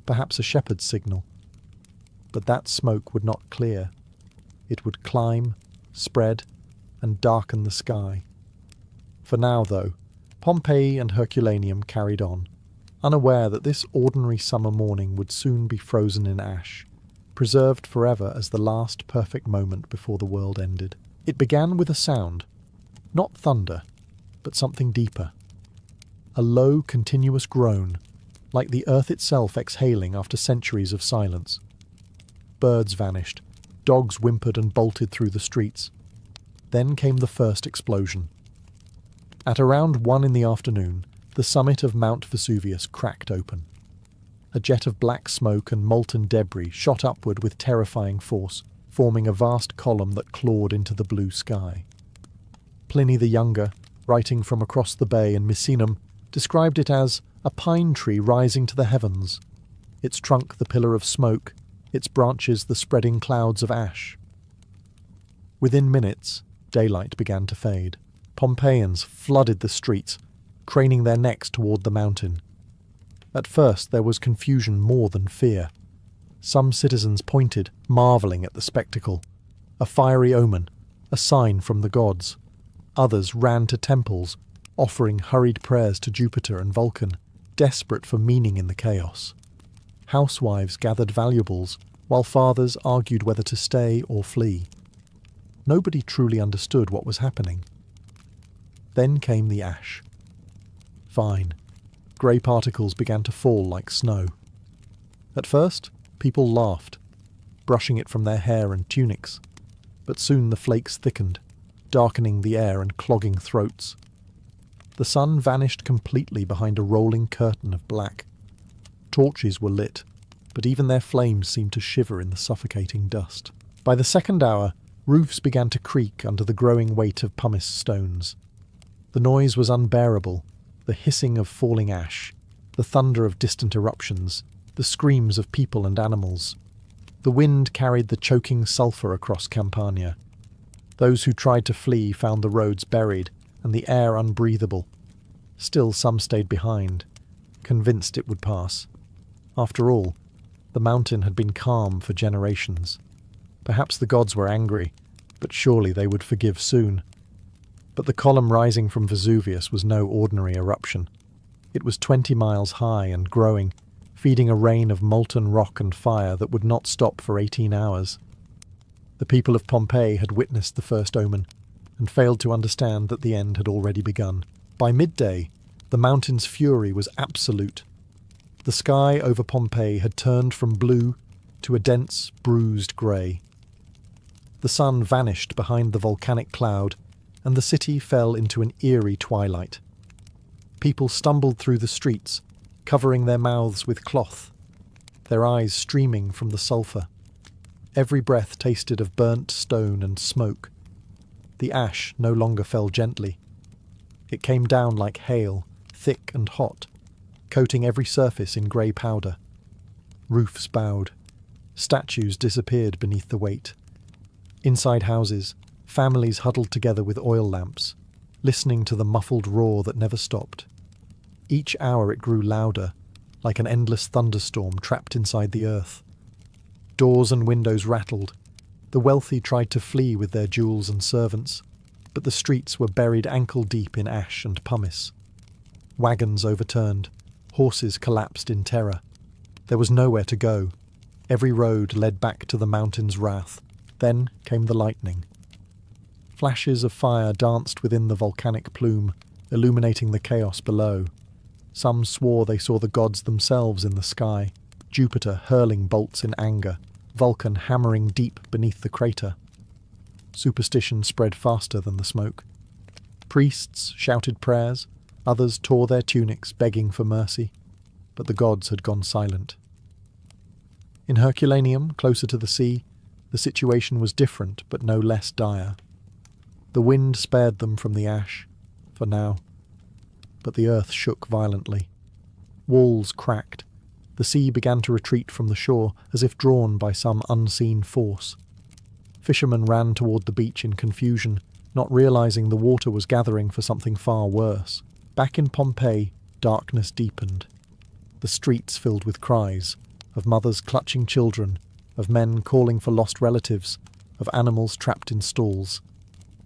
perhaps a shepherd's signal. But that smoke would not clear. It would climb, spread, and darken the sky. For now, though, Pompeii and Herculaneum carried on, unaware that this ordinary summer morning would soon be frozen in ash, preserved forever as the last perfect moment before the world ended. It began with a sound, not thunder, but something deeper. A low, continuous groan, like the earth itself exhaling after centuries of silence. Birds vanished, dogs whimpered and bolted through the streets. Then came the first explosion. At around 1 in the afternoon, the summit of Mount Vesuvius cracked open. A jet of black smoke and molten debris shot upward with terrifying force, forming a vast column that clawed into the blue sky. Pliny the Younger, writing from across the bay in Misenum, described it as a pine tree rising to the heavens, its trunk the pillar of smoke, its branches the spreading clouds of ash. Within minutes, daylight began to fade. Pompeians flooded the streets, craning their necks toward the mountain. At first there was confusion more than fear. Some citizens pointed, marvelling at the spectacle. A fiery omen, a sign from the gods. Others ran to temples, offering hurried prayers to Jupiter and Vulcan, desperate for meaning in the chaos. Housewives gathered valuables, while fathers argued whether to stay or flee. Nobody truly understood what was happening. Then came the ash. Fine. Grey particles began to fall like snow. At first, people laughed, brushing it from their hair and tunics, but soon the flakes thickened, darkening the air and clogging throats. The sun vanished completely behind a rolling curtain of black. Torches were lit, but even their flames seemed to shiver in the suffocating dust. By the second hour, roofs began to creak under the growing weight of pumice stones. The noise was unbearable, the hissing of falling ash, the thunder of distant eruptions, the screams of people and animals. The wind carried the choking sulphur across Campania. Those who tried to flee found the roads buried and the air unbreathable. Still some stayed behind, convinced it would pass. After all, the mountain had been calm for generations. Perhaps the gods were angry, but surely they would forgive soon. But the column rising from Vesuvius was no ordinary eruption. It was 20 miles high and growing, feeding a rain of molten rock and fire that would not stop for 18 hours. The people of Pompeii had witnessed the first omen, and failed to understand that the end had already begun. By midday, the mountain's fury was absolute. The sky over Pompeii had turned from blue to a dense, bruised grey. The sun vanished behind the volcanic cloud, and the city fell into an eerie twilight. People stumbled through the streets, covering their mouths with cloth, their eyes streaming from the sulphur. Every breath tasted of burnt stone and smoke. The ash no longer fell gently. It came down like hail, thick and hot, coating every surface in grey powder. Roofs bowed. Statues disappeared beneath the weight. Inside houses, families huddled together with oil lamps, listening to the muffled roar that never stopped. Each hour it grew louder, like an endless thunderstorm trapped inside the earth. Doors and windows rattled. The wealthy tried to flee with their jewels and servants, but the streets were buried ankle-deep in ash and pumice. Wagons overturned, horses collapsed in terror. There was nowhere to go. Every road led back to the mountain's wrath. Then came the lightning. Flashes of fire danced within the volcanic plume, illuminating the chaos below. Some swore they saw the gods themselves in the sky, Jupiter hurling bolts in anger, Vulcan hammering deep beneath the crater. Superstition spread faster than the smoke. Priests shouted prayers, others tore their tunics begging for mercy, but the gods had gone silent. In Herculaneum, closer to the sea, the situation was different but no less dire. The wind spared them from the ash, for now, but the earth shook violently. Walls cracked. The sea began to retreat from the shore as if drawn by some unseen force. Fishermen ran toward the beach in confusion, not realizing the water was gathering for something far worse. Back in Pompeii, darkness deepened. The streets filled with cries, of mothers clutching children, of men calling for lost relatives, of animals trapped in stalls.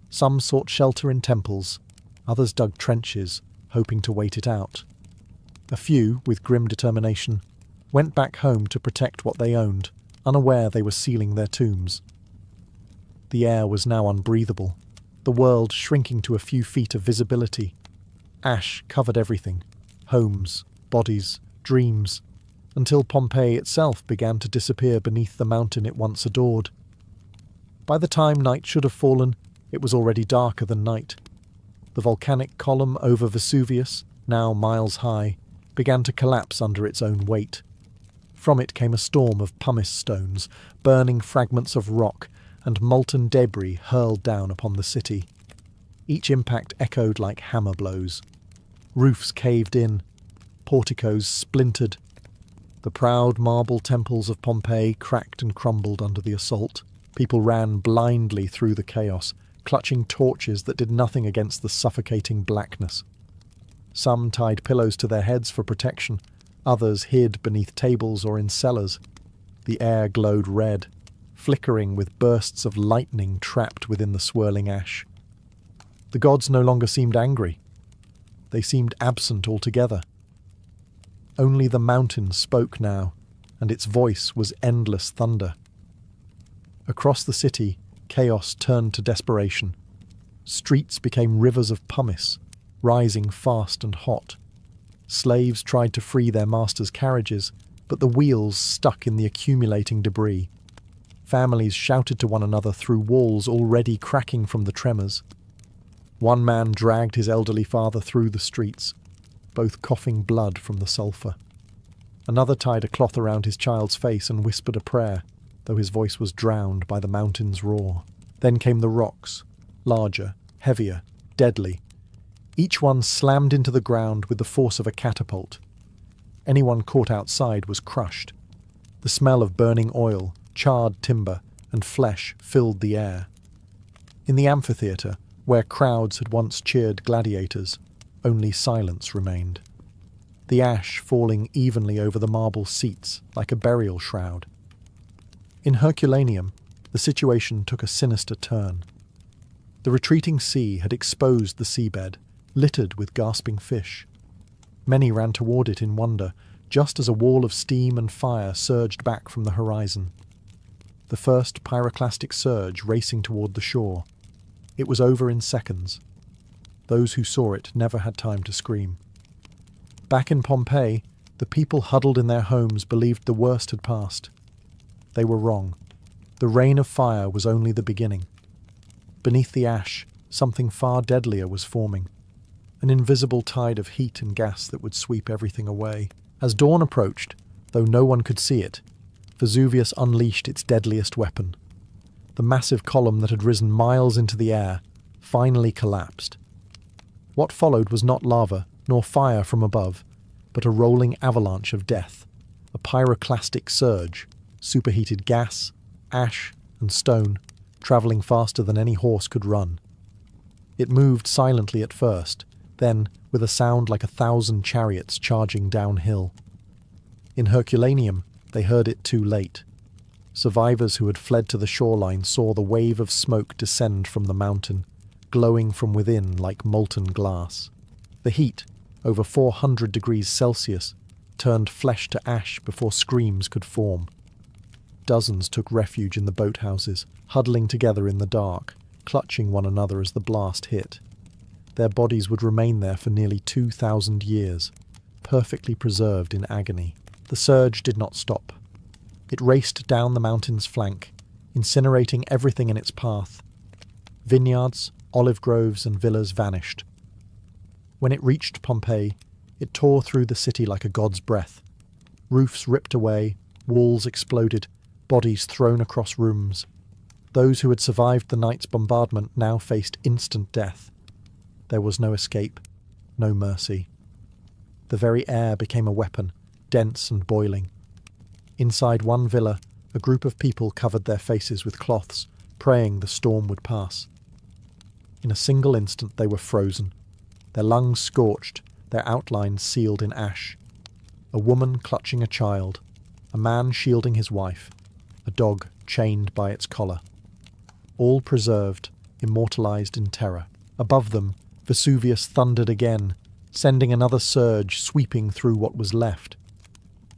Some sought shelter in temples, others dug trenches, hoping to wait it out. A few, with grim determination, went back home to protect what they owned, unaware they were sealing their tombs. The air was now unbreathable, the world shrinking to a few feet of visibility. Ash covered everything, homes, bodies, dreams, until Pompeii itself began to disappear beneath the mountain it once adored. By the time night should have fallen, it was already darker than night. The volcanic column over Vesuvius, now miles high, began to collapse under its own weight. From it came a storm of pumice stones, burning fragments of rock, and molten debris hurled down upon the city. Each impact echoed like hammer blows. Roofs caved in, porticos splintered. The proud marble temples of Pompeii cracked and crumbled under the assault. People ran blindly through the chaos, clutching torches that did nothing against the suffocating blackness. Some tied pillows to their heads for protection, others hid beneath tables or in cellars. The air glowed red, flickering with bursts of lightning trapped within the swirling ash. The gods no longer seemed angry. They seemed absent altogether. Only the mountain spoke now, and its voice was endless thunder. Across the city, chaos turned to desperation. Streets became rivers of pumice, rising fast and hot. Slaves tried to free their masters' carriages, but the wheels stuck in the accumulating debris. Families shouted to one another through walls already cracking from the tremors. One man dragged his elderly father through the streets, both coughing blood from the sulphur. Another tied a cloth around his child's face and whispered a prayer, though his voice was drowned by the mountain's roar. Then came the rocks, larger, heavier, deadly. Each one slammed into the ground with the force of a catapult. Anyone caught outside was crushed. The smell of burning oil, charred timber, and flesh filled the air. In the amphitheatre, where crowds had once cheered gladiators, only silence remained. The ash falling evenly over the marble seats like a burial shroud. In Herculaneum, the situation took a sinister turn. The retreating sea had exposed the seabed, littered with gasping fish. Many ran toward it in wonder, just as a wall of steam and fire surged back from the horizon. The first pyroclastic surge racing toward the shore. It was over in seconds. Those who saw it never had time to scream. Back in Pompeii, the people huddled in their homes believed the worst had passed. They were wrong. The rain of fire was only the beginning. Beneath the ash, something far deadlier was forming. An invisible tide of heat and gas that would sweep everything away. As dawn approached, though no one could see it, Vesuvius unleashed its deadliest weapon. The massive column that had risen miles into the air finally collapsed. What followed was not lava, nor fire from above, but a rolling avalanche of death, a pyroclastic surge, superheated gas, ash, and stone, travelling faster than any horse could run. It moved silently at first, then with a sound like 1,000 chariots charging downhill. In Herculaneum, they heard it too late. Survivors who had fled to the shoreline saw the wave of smoke descend from the mountain, glowing from within like molten glass. The heat, over 400 degrees Celsius, turned flesh to ash before screams could form. Dozens took refuge in the boathouses, huddling together in the dark, clutching one another as the blast hit. Their bodies would remain there for nearly 2,000 years, perfectly preserved in agony. The surge did not stop. It raced down the mountain's flank, incinerating everything in its path. Vineyards, olive groves, and villas vanished. When it reached Pompeii, it tore through the city like a god's breath. Roofs ripped away, walls exploded, bodies thrown across rooms. Those who had survived the night's bombardment now faced instant death. There was no escape, no mercy. The very air became a weapon, dense and boiling. Inside one villa, a group of people covered their faces with cloths, praying the storm would pass. In a single instant they were frozen, their lungs scorched, their outlines sealed in ash. A woman clutching a child, a man shielding his wife, a dog chained by its collar. All preserved, immortalized in terror. Above them, Vesuvius thundered again, sending another surge sweeping through what was left.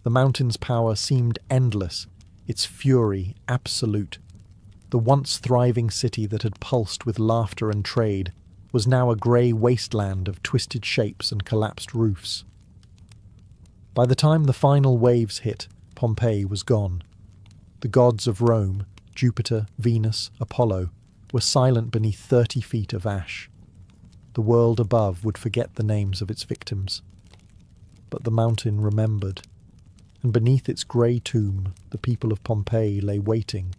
The mountain's power seemed endless, its fury absolute. The once thriving city that had pulsed with laughter and trade was now a grey wasteland of twisted shapes and collapsed roofs. By the time the final waves hit, Pompeii was gone. The gods of Rome, Jupiter, Venus, Apollo, were silent beneath 30 feet of ash. The world above would forget the names of its victims. But the mountain remembered, and beneath its grey tomb the people of Pompeii lay waiting,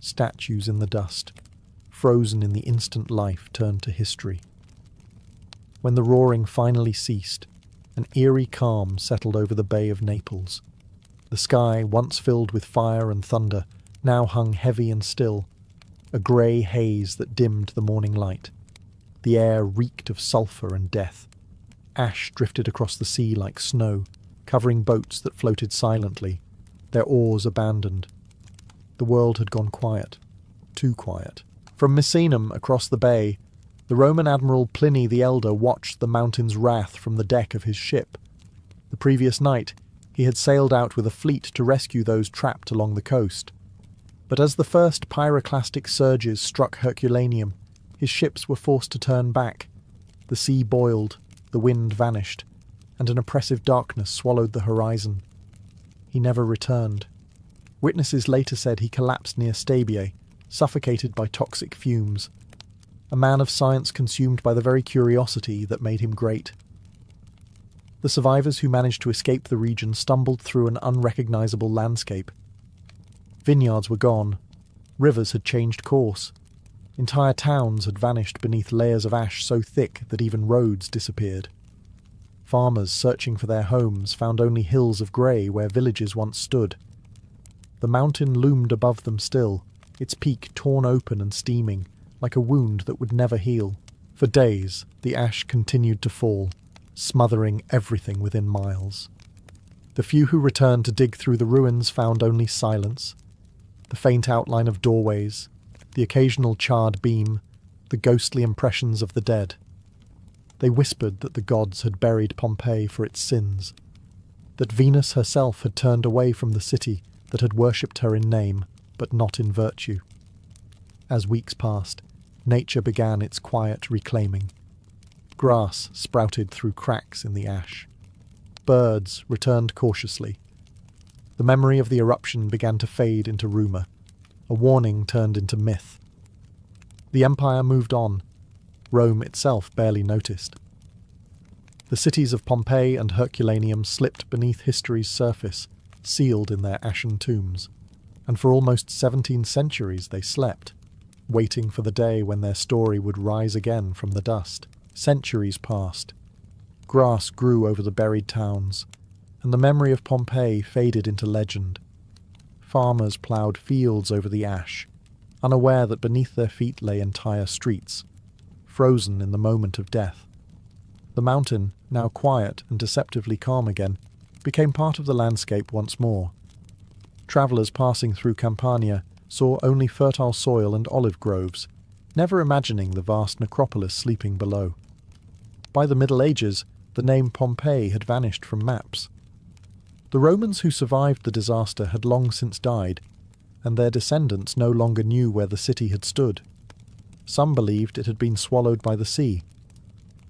statues in the dust, frozen in the instant life turned to history. When the roaring finally ceased, an eerie calm settled over the Bay of Naples. The sky, once filled with fire and thunder, now hung heavy and still, a grey haze that dimmed the morning light. The air reeked of sulphur and death. Ash drifted across the sea like snow, covering boats that floated silently, their oars abandoned. The world had gone quiet, too quiet. From Messalina across the bay, the Roman admiral Pliny the Elder watched the mountain's wrath from the deck of his ship. The previous night, he had sailed out with a fleet to rescue those trapped along the coast. But as the first pyroclastic surges struck Herculaneum, his ships were forced to turn back. The sea boiled, the wind vanished, and an oppressive darkness swallowed the horizon. He never returned. Witnesses later said he collapsed near Stabiae, suffocated by toxic fumes. A man of science consumed by the very curiosity that made him great. The survivors who managed to escape the region stumbled through an unrecognizable landscape. Vineyards were gone. Rivers had changed course. Entire towns had vanished beneath layers of ash so thick that even roads disappeared. Farmers searching for their homes found only hills of grey where villages once stood. The mountain loomed above them still, its peak torn open and steaming, like a wound that would never heal. For days, the ash continued to fall, smothering everything within miles. The few who returned to dig through the ruins found only silence, the faint outline of doorways, the occasional charred beam, the ghostly impressions of the dead. They whispered that the gods had buried Pompeii for its sins, that Venus herself had turned away from the city that had worshipped her in name, but not in virtue. As weeks passed, nature began its quiet reclaiming. Grass sprouted through cracks in the ash. Birds returned cautiously. The memory of the eruption began to fade into rumour. A warning turned into myth. The empire moved on. Rome itself barely noticed. The cities of Pompeii and Herculaneum slipped beneath history's surface, sealed in their ashen tombs, and for almost 17 centuries they slept, waiting for the day when their story would rise again from the dust. Centuries passed. Grass grew over the buried towns, and the memory of Pompeii faded into legend. Farmers ploughed fields over the ash, unaware that beneath their feet lay entire streets, frozen in the moment of death. The mountain, now quiet and deceptively calm again, became part of the landscape once more. Travellers passing through Campania saw only fertile soil and olive groves, never imagining the vast necropolis sleeping below. By the Middle Ages, the name Pompeii had vanished from maps. The Romans who survived the disaster had long since died, and their descendants no longer knew where the city had stood. Some believed it had been swallowed by the sea.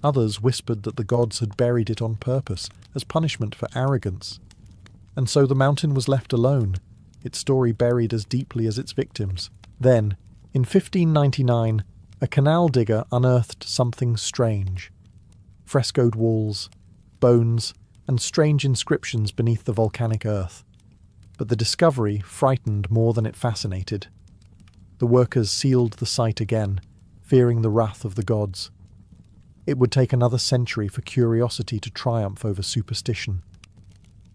Others whispered that the gods had buried it on purpose, as punishment for arrogance. And so the mountain was left alone, its story buried as deeply as its victims. Then, in 1599, a canal digger unearthed something strange. Frescoed walls, bones, and strange inscriptions beneath the volcanic earth. But the discovery frightened more than it fascinated. The workers sealed the site again, fearing the wrath of the gods. It would take another century for curiosity to triumph over superstition.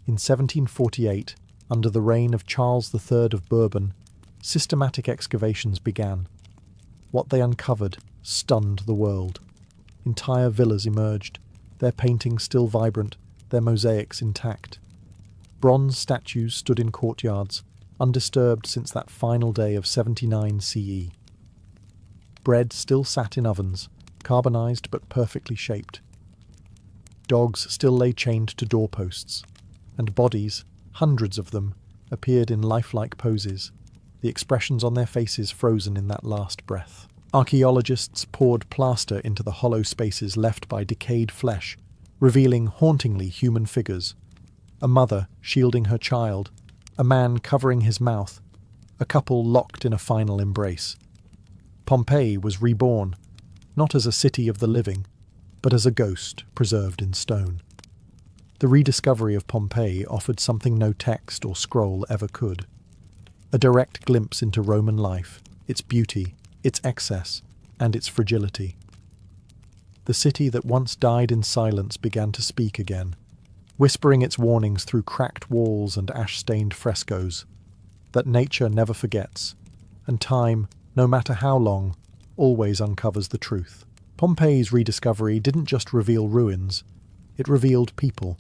In 1748, under the reign of Charles III of Bourbon, systematic excavations began. What they uncovered stunned the world. Entire villas emerged, their paintings still vibrant, their mosaics intact. Bronze statues stood in courtyards, undisturbed since that final day of 79 CE. Bread still sat in ovens, carbonized but perfectly shaped. Dogs still lay chained to doorposts, and bodies, hundreds of them, appeared in lifelike poses, the expressions on their faces frozen in that last breath. Archaeologists poured plaster into the hollow spaces left by decayed flesh, revealing hauntingly human figures. A mother shielding her child, a man covering his mouth, a couple locked in a final embrace. Pompeii was reborn, not as a city of the living, but as a ghost preserved in stone. The rediscovery of Pompeii offered something no text or scroll ever could. A direct glimpse into Roman life, its beauty, its excess, and its fragility. The city that once died in silence began to speak again, whispering its warnings through cracked walls and ash-stained frescoes, that nature never forgets, and time, no matter how long, always uncovers the truth. Pompeii's rediscovery didn't just reveal ruins, it revealed people.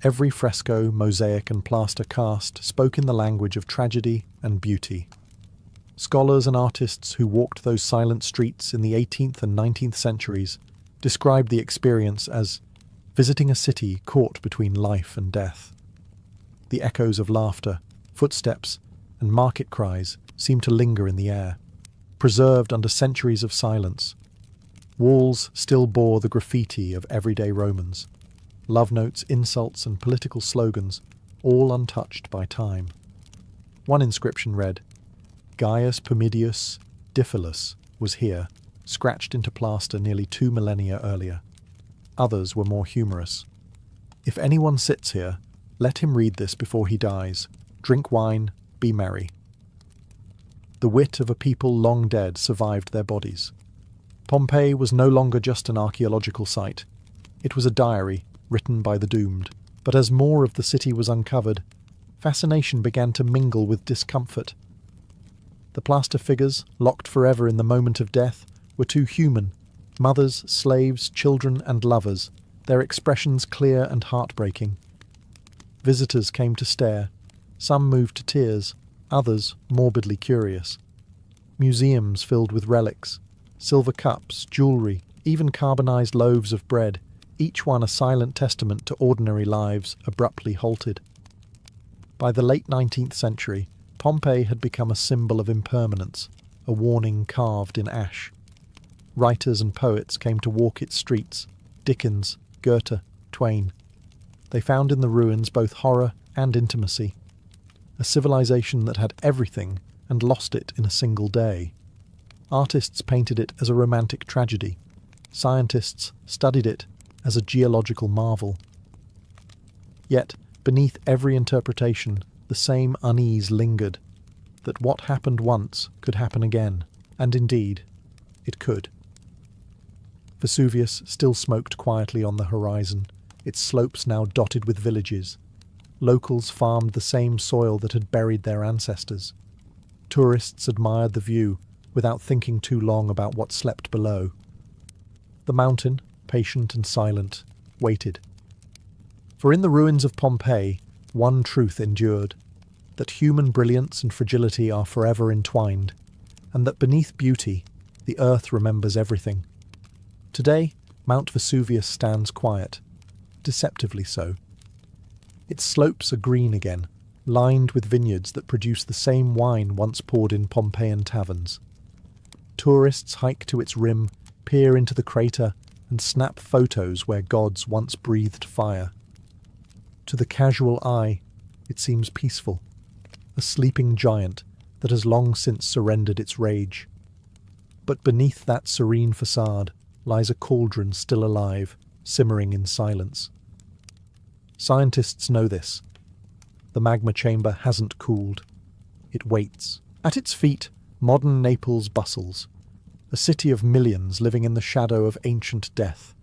Every fresco, mosaic, and plaster cast spoke in the language of tragedy and beauty. Scholars and artists who walked those silent streets in the 18th and 19th centuries described the experience as visiting a city caught between life and death. The echoes of laughter, footsteps, and market cries seemed to linger in the air, preserved under centuries of silence. Walls still bore the graffiti of everyday Romans, love notes, insults, and political slogans, all untouched by time. One inscription read, "Gaius Pomidius Diphilus was here, scratched into plaster nearly 2 millennia earlier." Others were more humorous. "If anyone sits here, let him read this before he dies. Drink wine, be merry." The wit of a people long dead survived their bodies. Pompeii was no longer just an archaeological site. It was a diary written by the doomed. But as more of the city was uncovered, fascination began to mingle with discomfort. The plaster figures, locked forever in the moment of death, were too human. Mothers, slaves, children, and lovers, their expressions clear and heartbreaking. Visitors came to stare, some moved to tears, others morbidly curious. Museums filled with relics, silver cups, jewellery, even carbonized loaves of bread, each one a silent testament to ordinary lives abruptly halted. By the late 19th century, Pompeii had become a symbol of impermanence, a warning carved in ash. Writers and poets came to walk its streets, Dickens, Goethe, Twain. They found in the ruins both horror and intimacy, a civilization that had everything and lost it in a single day. Artists painted it as a romantic tragedy. Scientists studied it as a geological marvel. Yet, beneath every interpretation, the same unease lingered, that what happened once could happen again, and indeed, it could. Vesuvius still smoked quietly on the horizon, its slopes now dotted with villages. Locals farmed the same soil that had buried their ancestors. Tourists admired the view, without thinking too long about what slept below. The mountain, patient and silent, waited. For in the ruins of Pompeii, one truth endured, that human brilliance and fragility are forever entwined, and that beneath beauty, The earth remembers everything. Today, Mount Vesuvius stands quiet, deceptively so. Its slopes are green again, lined with vineyards that produce the same wine once poured in Pompeian taverns. Tourists hike to its rim, peer into the crater, and snap photos where gods once breathed fire. To the casual eye, it seems peaceful, a sleeping giant that has long since surrendered its rage. But beneath that serene facade lies a cauldron still alive, simmering in silence. Scientists know this. The magma chamber hasn't cooled. It waits. At its feet, modern Naples bustles, a city of millions living in the shadow of ancient death.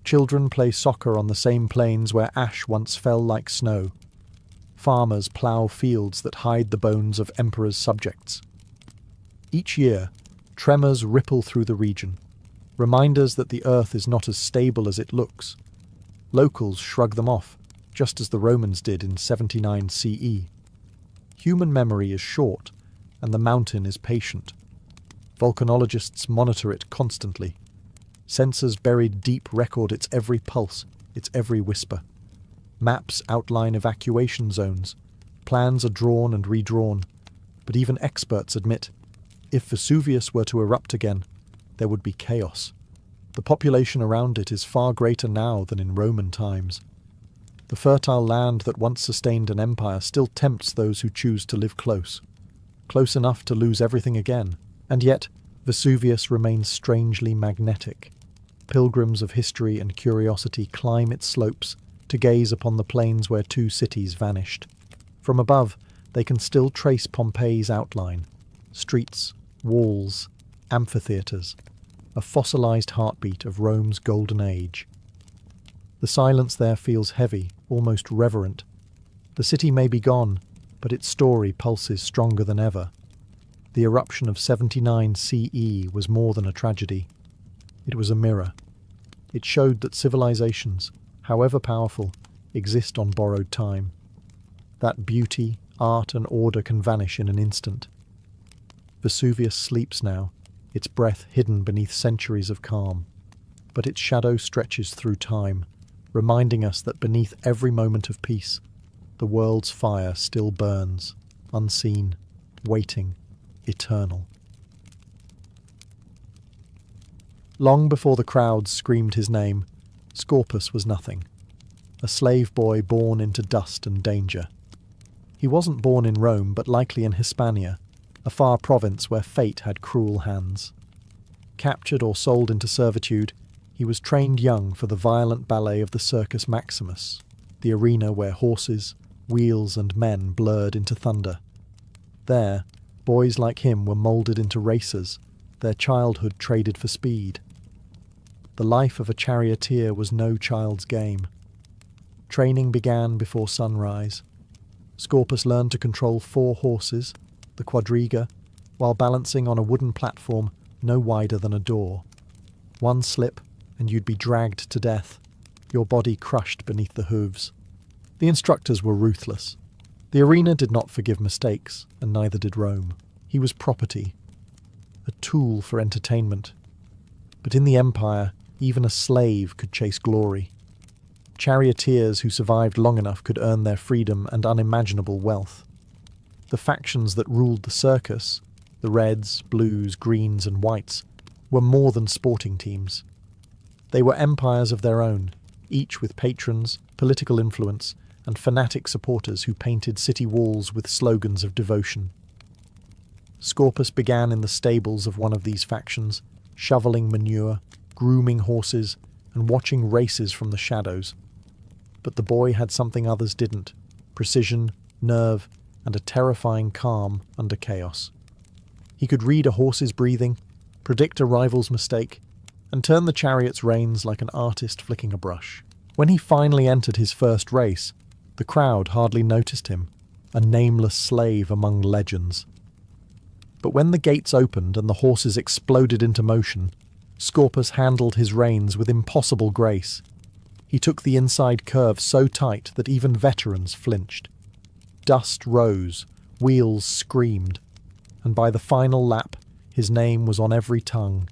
Children play soccer on the same plains where ash once fell like snow. Farmers plough fields that hide the bones of emperors' subjects. Each year, tremors ripple through the region, reminders that the earth is not as stable as it looks. Locals shrug them off, just as the Romans did in 79 CE. Human memory is short, and the mountain is patient. Volcanologists monitor it constantly. Sensors buried deep record its every pulse, its every whisper. Maps outline evacuation zones. Plans are drawn and redrawn. But even experts admit, if Vesuvius were to erupt again, there would be chaos. The population around it is far greater now than in Roman times. The fertile land that once sustained an empire still tempts those who choose to live close enough to lose everything again. And yet, Vesuvius remains strangely magnetic. Pilgrims of history and curiosity climb its slopes to gaze upon the plains where two cities vanished. From above, they can still trace Pompeii's outline. Streets, walls, amphitheatres, a fossilized heartbeat of Rome's golden age. The silence there feels heavy, almost reverent. The city may be gone, but its story pulses stronger than ever. The eruption of 79 CE was more than a tragedy. It was a mirror. It showed that civilizations, however powerful, exist on borrowed time. That beauty, art and order can vanish in an instant. Vesuvius sleeps now, its breath hidden beneath centuries of calm. But its shadow stretches through time, reminding us that beneath every moment of peace, the world's fire still burns, unseen, waiting, eternal. Long before the crowds screamed his name, Scorpus was nothing. A slave boy born into dust and danger. He wasn't born in Rome, but likely in Hispania, a far province where fate had cruel hands. Captured or sold into servitude, he was trained young for the violent ballet of the Circus Maximus, the arena where horses, wheels and men blurred into thunder. There, boys like him were moulded into racers, their childhood traded for speed. The life of a charioteer was no child's game. Training began before sunrise. Scorpus learned to control 4 horses, the quadriga, while balancing on a wooden platform no wider than a door. One slip, and you'd be dragged to death, your body crushed beneath the hooves. The instructors were ruthless. The arena did not forgive mistakes, and neither did Rome. He was property, a tool for entertainment. But in the empire, even a slave could chase glory. Charioteers who survived long enough could earn their freedom and unimaginable wealth. The factions that ruled the circus, the reds, blues, greens and whites, were more than sporting teams. They were empires of their own, each with patrons, political influence, and fanatic supporters who painted city walls with slogans of devotion. Scorpus began in the stables of one of these factions, shoveling manure, grooming horses, and watching races from the shadows. But the boy had something others didn't: precision, nerve, and a terrifying calm under chaos. He could read a horse's breathing, predict a rival's mistake, and turn the chariot's reins like an artist flicking a brush. When he finally entered his first race, the crowd hardly noticed him, a nameless slave among legends. But when the gates opened and the horses exploded into motion, Scorpus handled his reins with impossible grace. He took the inside curve so tight that even veterans flinched. Dust rose, wheels screamed, and by the final lap, His name was on every tongue.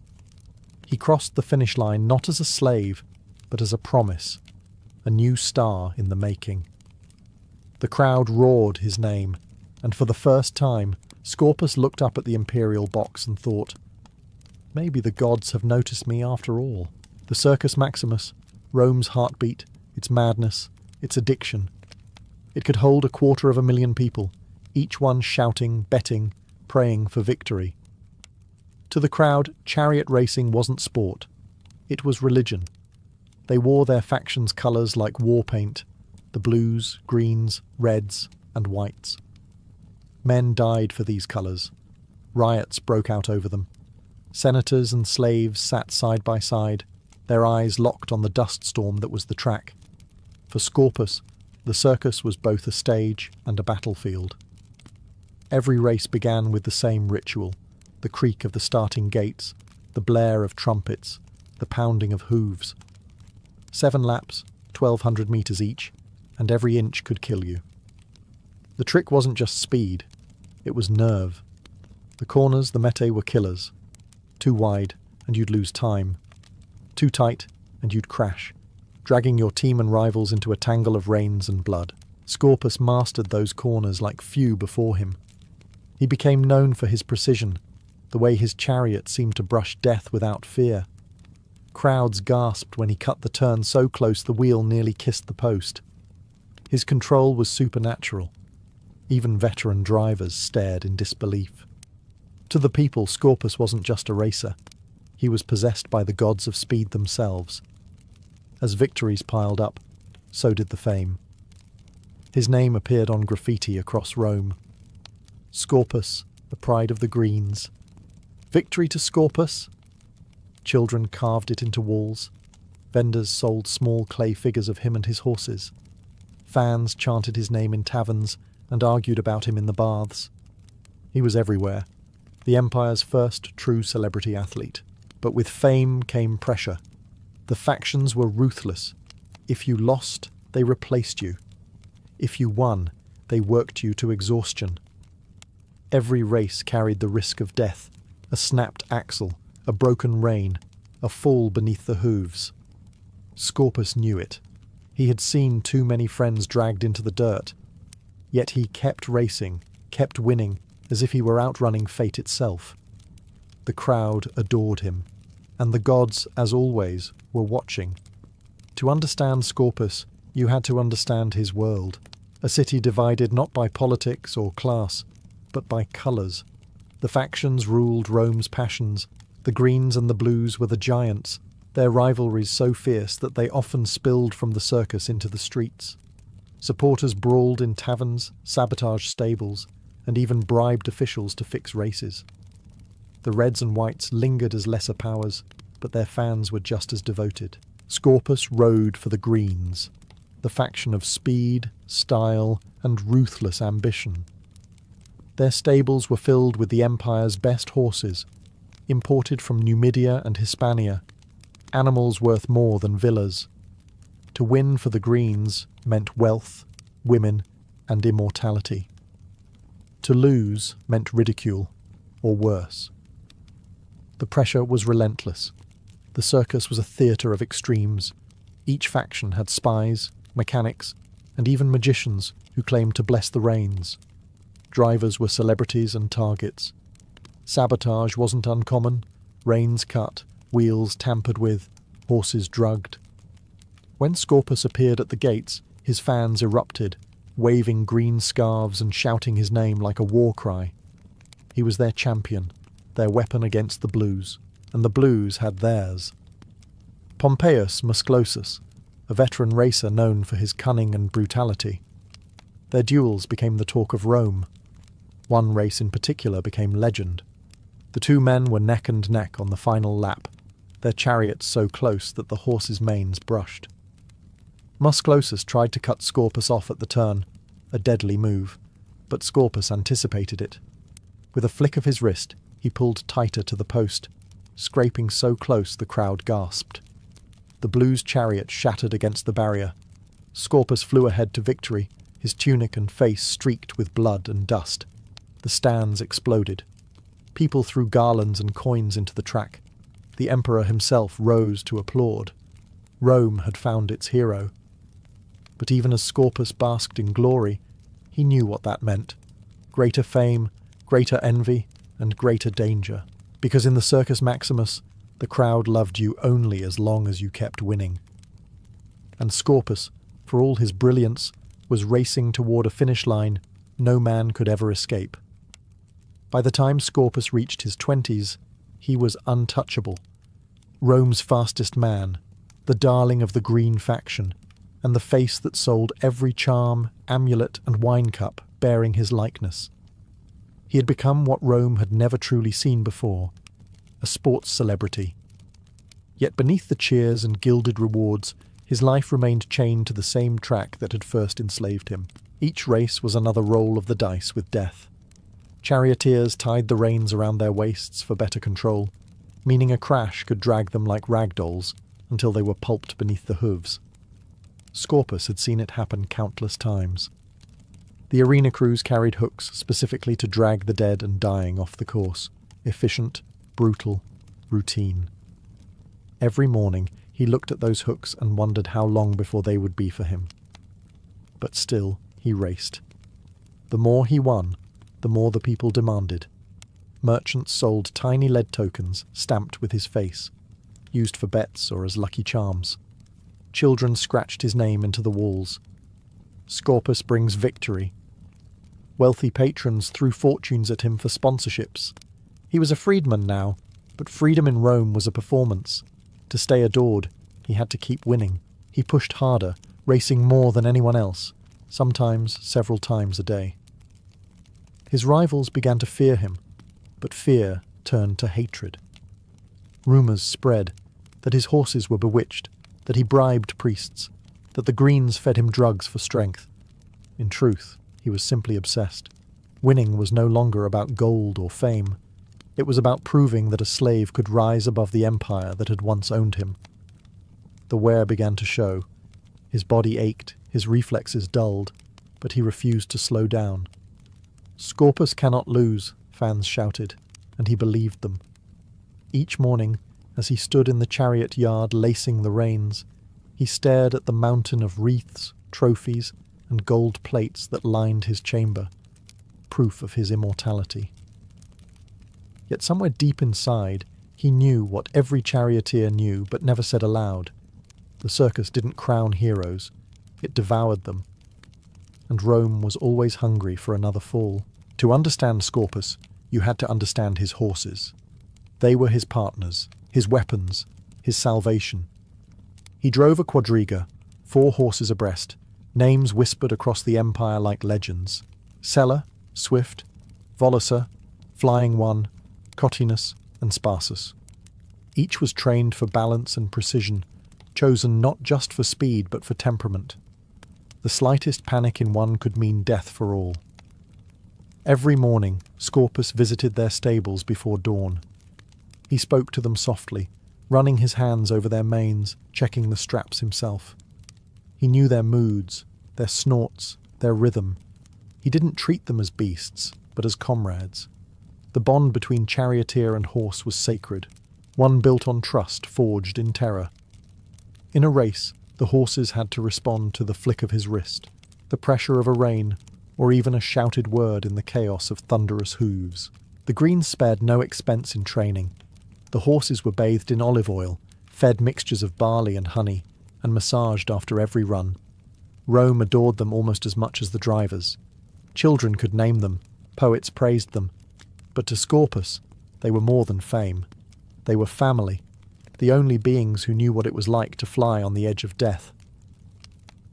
He crossed the finish line not as a slave, but as a promise, a new star in the making. The crowd roared his name, and for the first time, Scorpus looked up at the imperial box and thought, maybe the gods have noticed me after all. The Circus Maximus, Rome's heartbeat, its madness, its addiction. It could hold 250,000 people, each one shouting, betting, praying for victory. To the crowd, chariot racing wasn't sport. It was religion. They wore their faction's colours like war paint, the blues, greens, reds, and whites. Men died for these colours. Riots broke out over them. Senators and slaves sat side by side, their eyes locked on the dust storm that was the track. For Scorpus, the circus was both a stage and a battlefield. Every race began with the same ritual, the creak of the starting gates, the blare of trumpets, the pounding of hooves. 7 laps, 1,200 metres each, and every inch could kill you. The trick wasn't just speed, it was nerve. The corners, the mete, were killers. Too wide, and you'd lose time. Too tight, and you'd crash, dragging your team and rivals into a tangle of reins and blood. Scorpus mastered those corners like few before him. He became known for his precision, the way his chariot seemed to brush death without fear. Crowds gasped when he cut the turn so close the wheel nearly kissed the post. His control was supernatural. Even veteran drivers stared in disbelief. To the people, Scorpus wasn't just a racer. He was possessed by the gods of speed themselves. As victories piled up, so did the fame. His name appeared on graffiti across Rome. Scorpus, the pride of the Greens. Victory to Scorpus? Children carved it into walls. Vendors sold small clay figures of him and his horses. Fans chanted his name in taverns and argued about him in the baths. He was everywhere, the Empire's first true celebrity athlete. But with fame came pressure. The factions were ruthless. If you lost, they replaced you. If you won, they worked you to exhaustion. Every race carried the risk of death, a snapped axle, a broken rein, a fall beneath the hooves. Scorpus knew it. He had seen too many friends dragged into the dirt. Yet he kept racing, kept winning, as if he were outrunning fate itself. The crowd adored him, and the gods, as always, were watching. To understand Scorpus, you had to understand his world, a city divided not by politics or class, but by colours. The factions ruled Rome's passions. The greens and the blues were the giants, their rivalries so fierce that they often spilled from the circus into the streets. Supporters brawled in taverns, sabotaged stables, and even bribed officials to fix races. The reds and whites lingered as lesser powers, but their fans were just as devoted. Scorpus rode for the Greens, the faction of speed, style, and ruthless ambition. Their stables were filled with the Empire's best horses, imported from Numidia and Hispania, animals worth more than villas. To win for the Greens meant wealth, women, and immortality. To lose meant ridicule, or worse. The pressure was relentless. The circus was a theatre of extremes. Each faction had spies, mechanics, and even magicians who claimed to bless the reins. Drivers were celebrities and targets. Sabotage wasn't uncommon. Reins cut, wheels tampered with, horses drugged. When Scorpus appeared at the gates, his fans erupted, waving green scarves and shouting his name like a war cry. He was their champion, their weapon against the blues, and the blues had theirs. Pompeius Musclosus, a veteran racer known for his cunning and brutality. Their duels became the talk of Rome. One race in particular became legend. The two men were neck and neck on the final lap, their chariots so close that the horses' manes brushed. Musclosus tried to cut Scorpus off at the turn, a deadly move, but Scorpus anticipated it. With a flick of his wrist, he pulled tighter to the post, scraping so close the crowd gasped. The blues' chariot shattered against the barrier. Scorpus flew ahead to victory, his tunic and face streaked with blood and dust. The stands exploded. People threw garlands and coins into the track. The emperor himself rose to applaud. Rome had found its hero. But even as Scorpus basked in glory, he knew what that meant. Greater fame, greater envy, and greater danger. Because in the Circus Maximus, the crowd loved you only as long as you kept winning. And Scorpus, for all his brilliance, was racing toward a finish line no man could ever escape. By the time Scorpus reached his 20s, he was untouchable. Rome's fastest man, the darling of the green faction, and the face that sold every charm, amulet, and wine cup bearing his likeness. He had become what Rome had never truly seen before, a sports celebrity. Yet beneath the cheers and gilded rewards, his life remained chained to the same track that had first enslaved him. Each race was another roll of the dice with death. Charioteers tied the reins around their waists for better control, meaning a crash could drag them like rag dolls until they were pulped beneath the hooves. Scorpus had seen it happen countless times. The arena crews carried hooks specifically to drag the dead and dying off the course. Efficient, brutal, routine. Every morning he looked at those hooks and wondered how long before they would be for him. But still, he raced. The more he won, the more the people demanded. Merchants sold tiny lead tokens stamped with his face, used for bets or as lucky charms. Children scratched his name into the walls. Scorpus brings victory. Wealthy patrons threw fortunes at him for sponsorships. He was a freedman now, but freedom in Rome was a performance. To stay adored, he had to keep winning. He pushed harder, racing more than anyone else, sometimes several times a day. His rivals began to fear him, but fear turned to hatred. Rumours spread that his horses were bewitched, that he bribed priests, that the Greens fed him drugs for strength. In truth, he was simply obsessed. Winning was no longer about gold or fame. It was about proving that a slave could rise above the empire that had once owned him. The wear began to show. His body ached, his reflexes dulled, but he refused to slow down. "Scorpus cannot lose," fans shouted, and he believed them. Each morning, as he stood in the chariot yard lacing the reins, he stared at the mountain of wreaths, trophies, and gold plates that lined his chamber, proof of his immortality. Yet somewhere deep inside, he knew what every charioteer knew but never said aloud. The circus didn't crown heroes, it devoured them. And Rome was always hungry for another fall. To understand Scorpus, you had to understand his horses. They were his partners, his weapons, his salvation. He drove a quadriga, 4 horses abreast, names whispered across the empire like legends. Sella, Swift, Volusa, Flying One, Cottinus, and Sparsus. Each was trained for balance and precision, chosen not just for speed but for temperament. The slightest panic in one could mean death for all. Every morning, Scorpus visited their stables before dawn. He spoke to them softly, running his hands over their manes, checking the straps himself. He knew their moods, their snorts, their rhythm. He didn't treat them as beasts, but as comrades. The bond between charioteer and horse was sacred, one built on trust forged in terror. In a race, the horses had to respond to the flick of his wrist, the pressure of a rein, or even a shouted word in the chaos of thunderous hooves. The Greens spared no expense in training. The horses were bathed in olive oil, fed mixtures of barley and honey, and massaged after every run. Rome adored them almost as much as the drivers. Children could name them, poets praised them. But to Scorpus, they were more than fame. They were family, the only beings who knew what it was like to fly on the edge of death.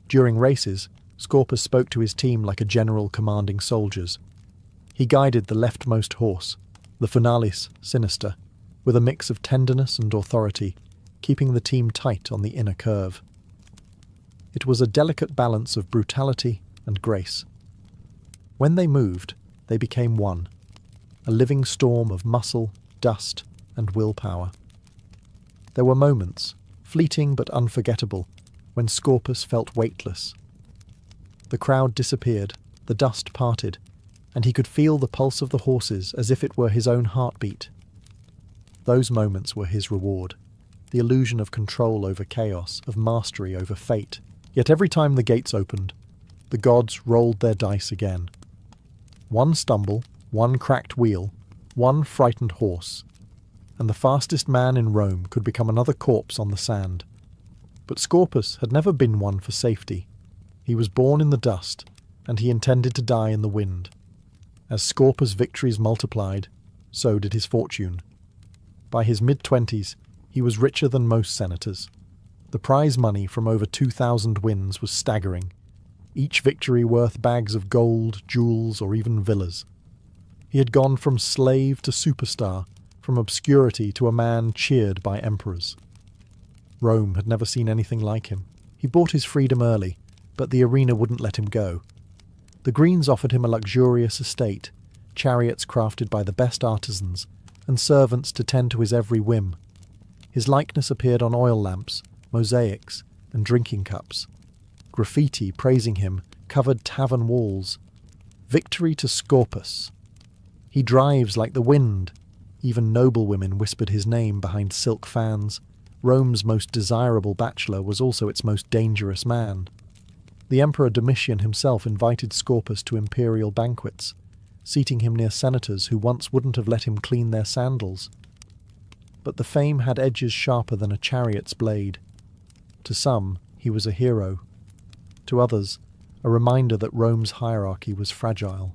During races, Scorpus spoke to his team like a general commanding soldiers. He guided the leftmost horse, the Funalis Sinister, with a mix of tenderness and authority, keeping the team tight on the inner curve. It was a delicate balance of brutality and grace. When they moved, they became one, a living storm of muscle, dust, and willpower. There were moments, fleeting but unforgettable, when Scorpus felt weightless. The crowd disappeared, the dust parted, and he could feel the pulse of the horses as if it were his own heartbeat. Those moments were his reward, the illusion of control over chaos, of mastery over fate. Yet every time the gates opened, the gods rolled their dice again. One stumble, one cracked wheel, one frightened horse, and the fastest man in Rome could become another corpse on the sand. But Scorpus had never been one for safety. He was born in the dust, and he intended to die in the wind. As Scorpus' victories multiplied, so did his fortune. By his mid-20s, he was richer than most senators. The prize money from over 2,000 wins was staggering, each victory worth bags of gold, jewels, or even villas. He had gone from slave to superstar, from obscurity to a man cheered by emperors. Rome had never seen anything like him. He bought his freedom early, but the arena wouldn't let him go. The Greens offered him a luxurious estate, chariots crafted by the best artisans, and servants to tend to his every whim. His likeness appeared on oil lamps, mosaics, and drinking cups. Graffiti praising him covered tavern walls. Victory to Scorpus. He drives like the wind. Even noblewomen whispered his name behind silk fans. Rome's most desirable bachelor was also its most dangerous man. The Emperor Domitian himself invited Scorpus to imperial banquets, seating him near senators who once wouldn't have let him clean their sandals. But the fame had edges sharper than a chariot's blade. To some, he was a hero. To others, a reminder that Rome's hierarchy was fragile.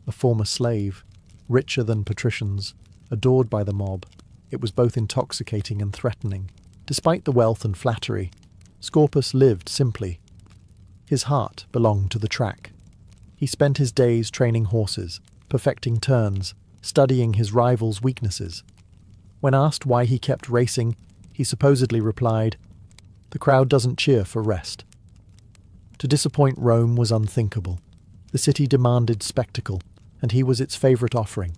A former slave, richer than patricians, adored by the mob, it was both intoxicating and threatening. Despite the wealth and flattery, Scorpus lived simply. His heart belonged to the track. He spent his days training horses, perfecting turns, studying his rivals' weaknesses. When asked why he kept racing, he supposedly replied, "The crowd doesn't cheer for rest." To disappoint Rome was unthinkable. The city demanded spectacle, and he was its favourite offering.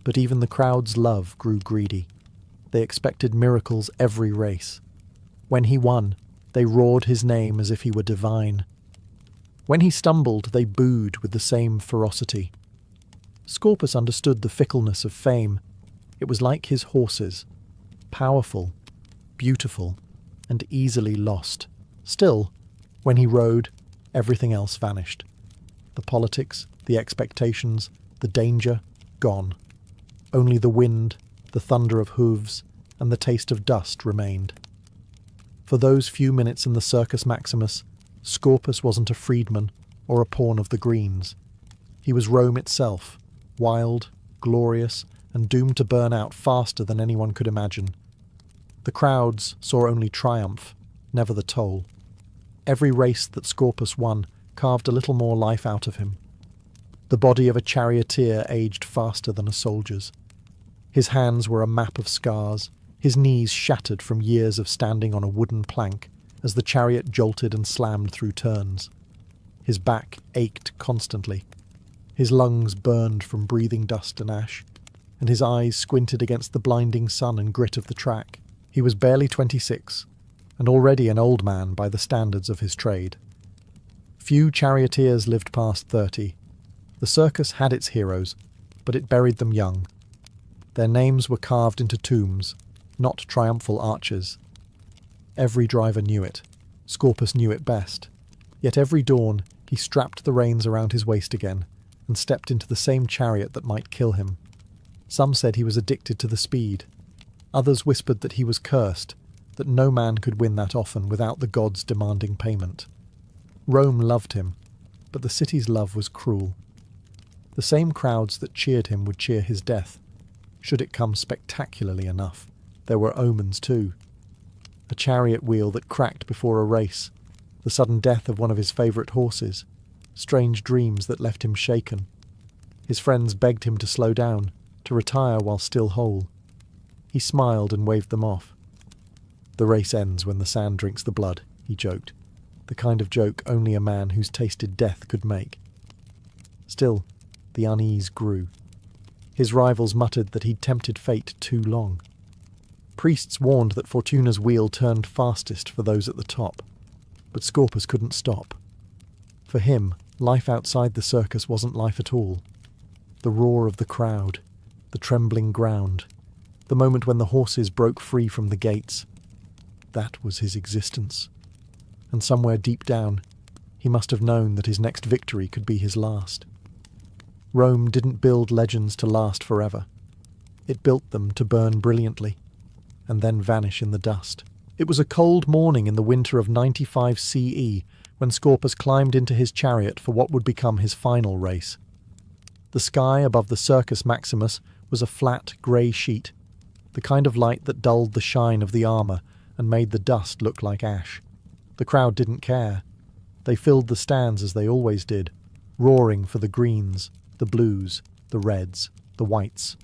But even the crowd's love grew greedy. They expected miracles every race. When he won, they roared his name as if he were divine. When he stumbled, they booed with the same ferocity. Scorpus understood the fickleness of fame. It was like his horses, powerful, beautiful, and easily lost. Still, when he rode, everything else vanished. The politics, the expectations, the danger, gone. Only the wind, the thunder of hooves, and the taste of dust remained. For those few minutes in the Circus Maximus, Scorpus wasn't a freedman or a pawn of the Greens. He was Rome itself, wild, glorious, and doomed to burn out faster than anyone could imagine. The crowds saw only triumph, never the toll. Every race that Scorpus won carved a little more life out of him. The body of a charioteer aged faster than a soldier's. His hands were a map of scars, his knees shattered from years of standing on a wooden plank as the chariot jolted and slammed through turns. His back ached constantly. His lungs burned from breathing dust and ash, and his eyes squinted against the blinding sun and grit of the track. He was barely 26, and already an old man by the standards of his trade. Few charioteers lived past 30. The circus had its heroes, but it buried them young. Their names were carved into tombs, not triumphal arches. Every driver knew it. Scorpus knew it best. Yet every dawn he strapped the reins around his waist again and stepped into the same chariot that might kill him. Some said he was addicted to the speed. Others whispered that he was cursed, that no man could win that often without the gods demanding payment. Rome loved him, but the city's love was cruel. The same crowds that cheered him would cheer his death. Should it come spectacularly enough, there were omens too. A chariot wheel that cracked before a race, the sudden death of one of his favourite horses, strange dreams that left him shaken. His friends begged him to slow down, to retire while still whole. He smiled and waved them off. "The race ends when the sand drinks the blood," he joked, the kind of joke only a man who's tasted death could make. Still, the unease grew. His rivals muttered that he'd tempted fate too long. Priests warned that Fortuna's wheel turned fastest for those at the top, but Scorpus couldn't stop. For him, Life outside the circus wasn't life at all. The roar of the crowd, the trembling ground, the moment when the horses broke free from the gates, that was his existence. And somewhere deep down, he must have known that his next victory could be his last. Rome didn't build legends to last forever. It built them to burn brilliantly, and then vanish in the dust. It was a cold morning in the winter of 95 CE when Scorpus climbed into his chariot for what would become his final race. The sky above the Circus Maximus was a flat, grey sheet, the kind of light that dulled the shine of the armour and made the dust look like ash. The crowd didn't care. They filled the stands as they always did, roaring for the greens, the blues, the reds, the whites.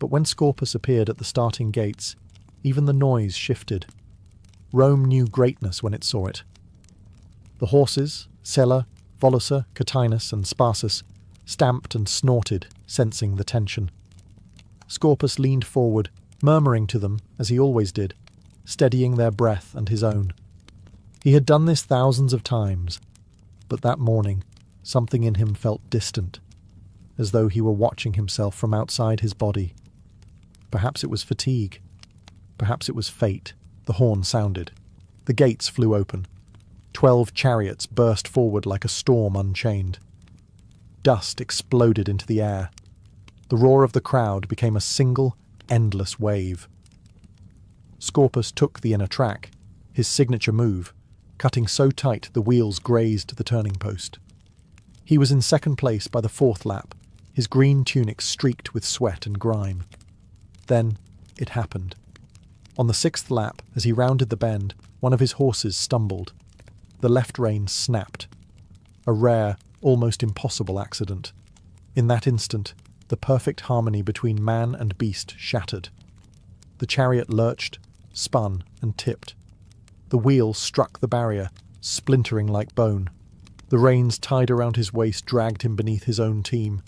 But when Scorpus appeared at the starting gates, even the noise shifted. Rome knew greatness when it saw it. The horses, Sella, Volusa, Catinus, and Sparsus, stamped and snorted, sensing the tension. Scorpus leaned forward, murmuring to them, as he always did, steadying their breath and his own. He had done this thousands of times, but that morning something in him felt distant, as though he were watching himself from outside his body. Perhaps it was fatigue. Perhaps it was fate. The horn sounded. The gates flew open. 12 chariots burst forward like a storm unchained. Dust exploded into the air. The roar of the crowd became a single, endless wave. Scorpus took the inner track, his signature move, cutting so tight the wheels grazed the turning post. He was in second place by the 4th lap, his green tunic streaked with sweat and grime. Then it happened. On the 6th lap, as he rounded the bend, one of his horses stumbled. The left rein snapped. A rare, almost impossible accident. In that instant, the perfect harmony between man and beast shattered. The chariot lurched, spun, and tipped. The wheel struck the barrier, splintering like bone. The reins tied around his waist dragged him beneath his own team.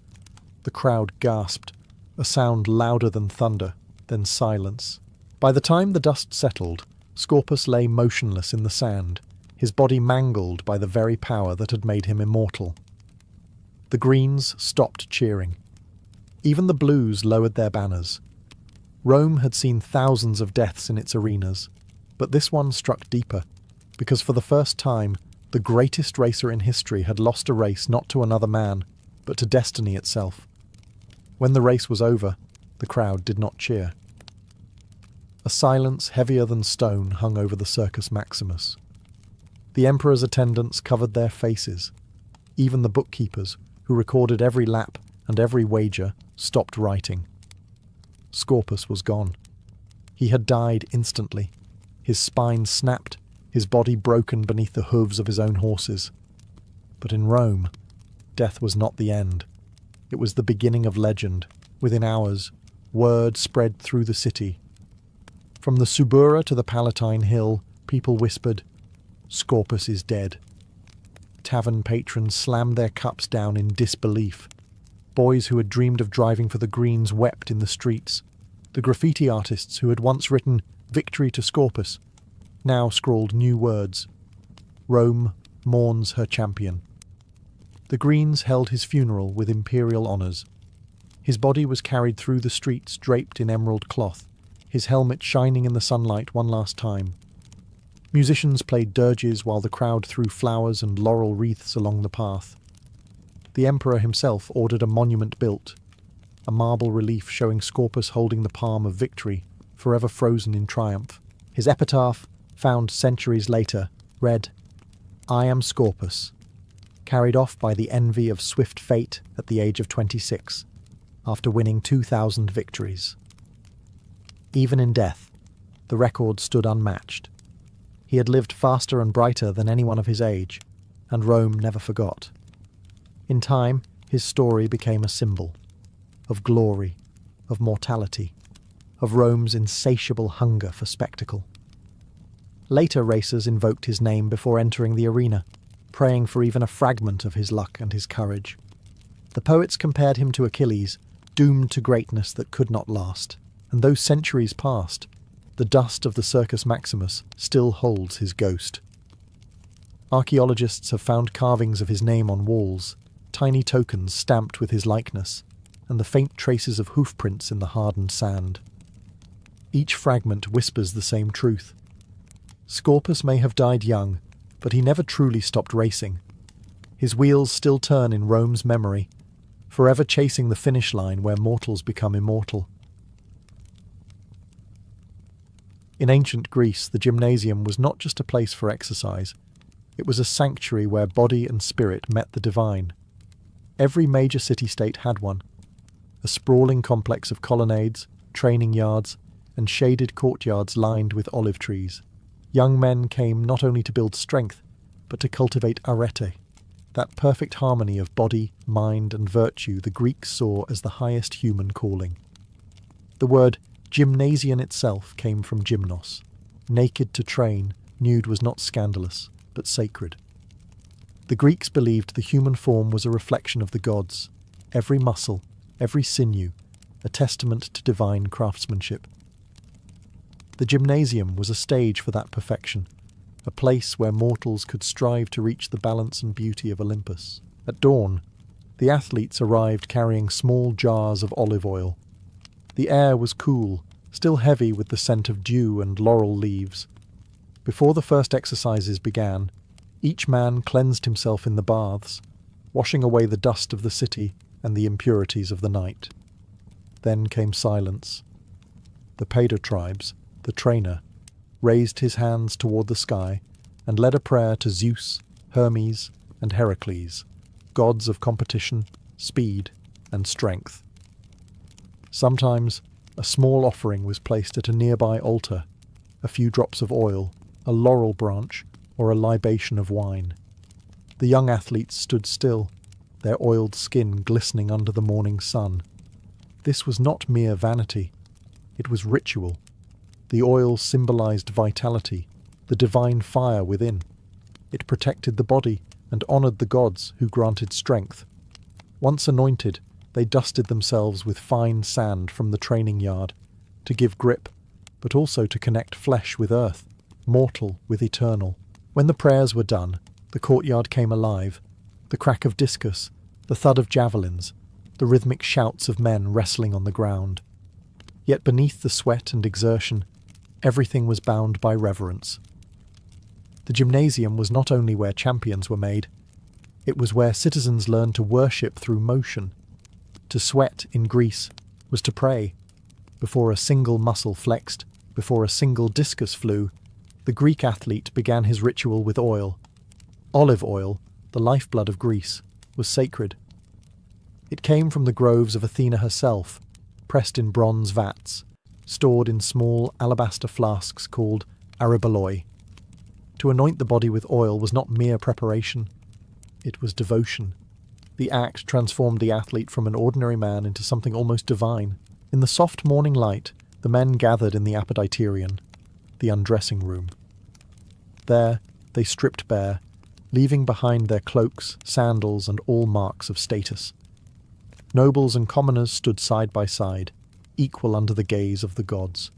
The crowd gasped, a sound louder than thunder, then silence. By the time the dust settled, Scorpus lay motionless in the sand, his body mangled by the very power that had made him immortal. The Greens stopped cheering. Even the Blues lowered their banners. Rome had seen thousands of deaths in its arenas, but this one struck deeper, because for the first time, the greatest racer in history had lost a race not to another man, but to destiny itself. When the race was over, the crowd did not cheer. A silence heavier than stone hung over the Circus Maximus. The emperor's attendants covered their faces. Even the bookkeepers, who recorded every lap and every wager, stopped writing. Scorpus was gone. He had died instantly. His spine snapped, his body broken beneath the hooves of his own horses. But in Rome, death was not the end. It was the beginning of legend. Within hours, word spread through the city. From the Subura to the Palatine Hill, people whispered, "Scorpus is dead." Tavern patrons slammed their cups down in disbelief. Boys who had dreamed of driving for the Greens wept in the streets. The graffiti artists who had once written "Victory to Scorpus" now scrawled new words. Rome mourns her champion. The Greens held his funeral with imperial honours. His body was carried through the streets draped in emerald cloth, his helmet shining in the sunlight one last time. Musicians played dirges while the crowd threw flowers and laurel wreaths along the path. The emperor himself ordered a monument built, a marble relief showing Scorpus holding the palm of victory, forever frozen in triumph. His epitaph, found centuries later, read, "I am Scorpus, carried off by the envy of swift fate at the age of 26, after winning 2,000 victories." Even in death, the record stood unmatched. He had lived faster and brighter than anyone of his age, and Rome never forgot. In time, his story became a symbol of glory, of mortality, of Rome's insatiable hunger for spectacle. Later racers invoked his name before entering the arena, praying for even a fragment of his luck and his courage. The poets compared him to Achilles, doomed to greatness that could not last, and though centuries passed, the dust of the Circus Maximus still holds his ghost. Archaeologists have found carvings of his name on walls, tiny tokens stamped with his likeness, and the faint traces of hoofprints in the hardened sand. Each fragment whispers the same truth. Scorpus may have died young, but he never truly stopped racing. His wheels still turn in Rome's memory, forever chasing the finish line where mortals become immortal. In ancient Greece, the gymnasium was not just a place for exercise. It was a sanctuary where body and spirit met the divine. Every major city-state had one. A sprawling complex of colonnades, training yards, and shaded courtyards lined with olive trees. Young men came not only to build strength, but to cultivate arete, that perfect harmony of body, mind, and virtue the Greeks saw as the highest human calling. The word gymnasian itself came from gymnos. Naked to train, nude was not scandalous, but sacred. The Greeks believed the human form was a reflection of the gods, every muscle, every sinew, a testament to divine craftsmanship. The gymnasium was a stage for that perfection, a place where mortals could strive to reach the balance and beauty of Olympus. At dawn, the athletes arrived carrying small jars of olive oil. The air was cool, still heavy with the scent of dew and laurel leaves. Before the first exercises began, each man cleansed himself in the baths, washing away the dust of the city and the impurities of the night. Then came silence. The Paedotribes, the trainer, raised his hands toward the sky and led a prayer to Zeus, Hermes, and Heracles, gods of competition, speed, and strength. Sometimes a small offering was placed at a nearby altar, a few drops of oil, a laurel branch, or a libation of wine. The young athletes stood still, their oiled skin glistening under the morning sun. This was not mere vanity. It was ritual. The oil symbolized vitality, the divine fire within. It protected the body and honored the gods who granted strength. Once anointed, they dusted themselves with fine sand from the training yard to give grip, but also to connect flesh with earth, mortal with eternal. When the prayers were done, the courtyard came alive. The crack of discus, the thud of javelins, the rhythmic shouts of men wrestling on the ground. Yet beneath the sweat and exertion, everything was bound by reverence. The gymnasium was not only where champions were made, it was where citizens learned to worship through motion. To sweat in Greece was to pray. Before a single muscle flexed, before a single discus flew, the Greek athlete began his ritual with oil. Olive oil, the lifeblood of Greece, was sacred. It came from the groves of Athena herself, pressed in bronze vats, stored in small alabaster flasks called ariboloi. To anoint the body with oil was not mere preparation, it was devotion. The act transformed the athlete from an ordinary man into something almost divine. In the soft morning light, the men gathered in the apoditerion, the undressing room. There, they stripped bare, leaving behind their cloaks, sandals, and all marks of status. Nobles and commoners stood side by side, equal under the gaze of the gods.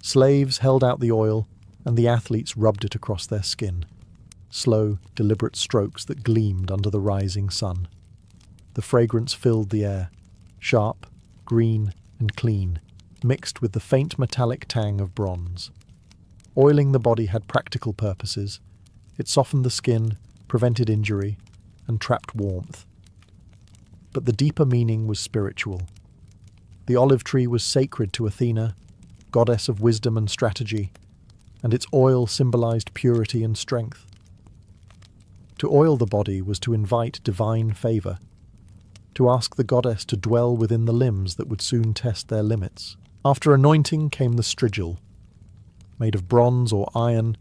Slaves held out the oil, and the athletes rubbed it across their skin. Slow, deliberate strokes that gleamed under the rising sun. The fragrance filled the air, sharp, green, and clean, mixed with the faint metallic tang of bronze. Oiling the body had practical purposes. It softened the skin, prevented injury, and trapped warmth. But the deeper meaning was spiritual. The olive tree was sacred to Athena, goddess of wisdom and strategy, and its oil symbolized purity and strength. To oil the body was to invite divine favor, to ask the goddess to dwell within the limbs that would soon test their limits. After anointing came the strigil. Made of bronze or iron,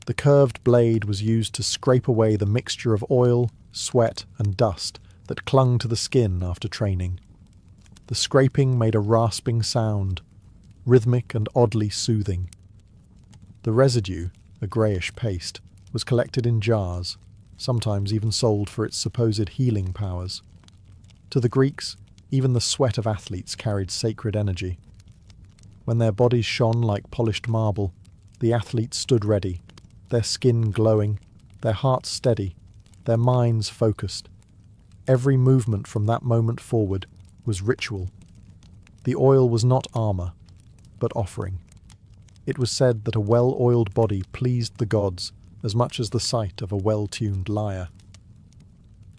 the curved blade was used to scrape away the mixture of oil, sweat, and dust that clung to the skin after training. The scraping made a rasping sound, rhythmic and oddly soothing. The residue, a greyish paste, was collected in jars, sometimes even sold for its supposed healing powers. To the Greeks, even the sweat of athletes carried sacred energy. When their bodies shone like polished marble, the athletes stood ready, their skin glowing, their hearts steady, their minds focused. Every movement from that moment forward was ritual. The oil was not armor, but offering. It was said that a well-oiled body pleased the gods as much as the sight of a well-tuned lyre.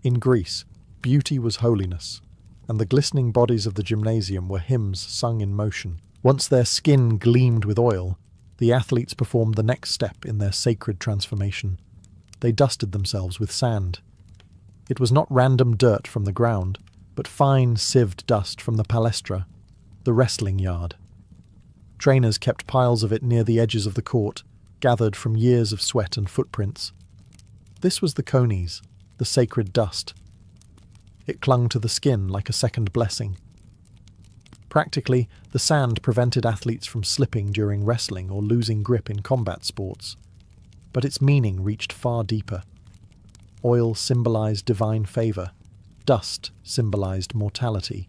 In Greece, beauty was holiness, and the glistening bodies of the gymnasium were hymns sung in motion. Once their skin gleamed with oil, the athletes performed the next step in their sacred transformation. They dusted themselves with sand. It was not random dirt from the ground, but fine sieved dust from the palestra, the wrestling yard. Trainers kept piles of it near the edges of the court, gathered from years of sweat and footprints. This was the conies, the sacred dust. It clung to the skin like a second blessing. Practically, the sand prevented athletes from slipping during wrestling or losing grip in combat sports. But its meaning reached far deeper. Oil symbolized divine favor. Dust symbolized mortality.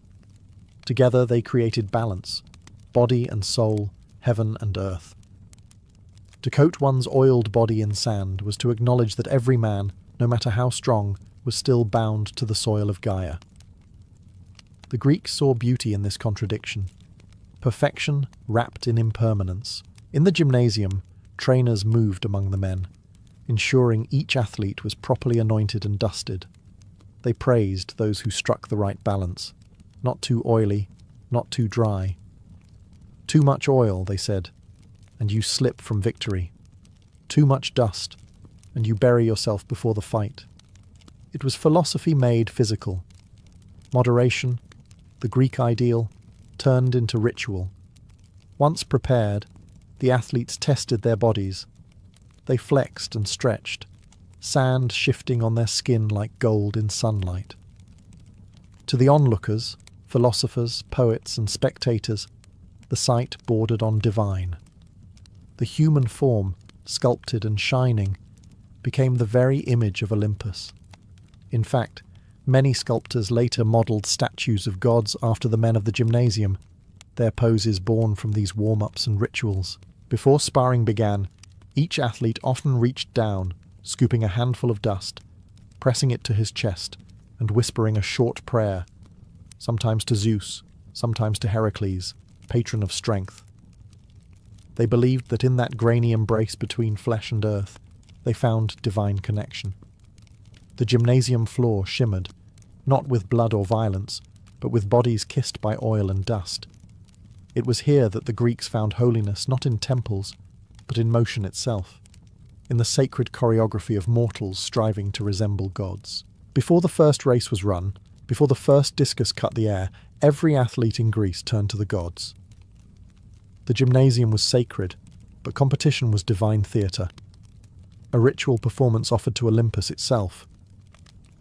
Together they created balance, body and soul, heaven and earth. To coat one's oiled body in sand was to acknowledge that every man, no matter how strong, was still bound to the soil of Gaia. The Greeks saw beauty in this contradiction. Perfection wrapped in impermanence. In the gymnasium, trainers moved among the men, ensuring each athlete was properly anointed and dusted. They praised those who struck the right balance. Not too oily, not too dry. Too much oil, they said, and you slip from victory. Too much dust, and you bury yourself before the fight. It was philosophy made physical. Moderation, the Greek ideal, turned into ritual. Once prepared, the athletes tested their bodies. They flexed and stretched, sand shifting on their skin like gold in sunlight. To the onlookers, philosophers, poets, and spectators, the sight bordered on divine. The human form, sculpted and shining, became the very image of Olympus. In fact, many sculptors later modelled statues of gods after the men of the gymnasium, their poses born from these warm-ups and rituals. Before sparring began, each athlete often reached down, scooping a handful of dust, pressing it to his chest, and whispering a short prayer, sometimes to Zeus, sometimes to Heracles, patron of strength. They believed that in that grainy embrace between flesh and earth, they found divine connection. The gymnasium floor shimmered, not with blood or violence, but with bodies kissed by oil and dust. It was here that the Greeks found holiness not in temples, but in motion itself, in the sacred choreography of mortals striving to resemble gods. Before the first race was run, before the first discus cut the air, every athlete in Greece turned to the gods. The gymnasium was sacred, but competition was divine theatre, a ritual performance offered to Olympus itself.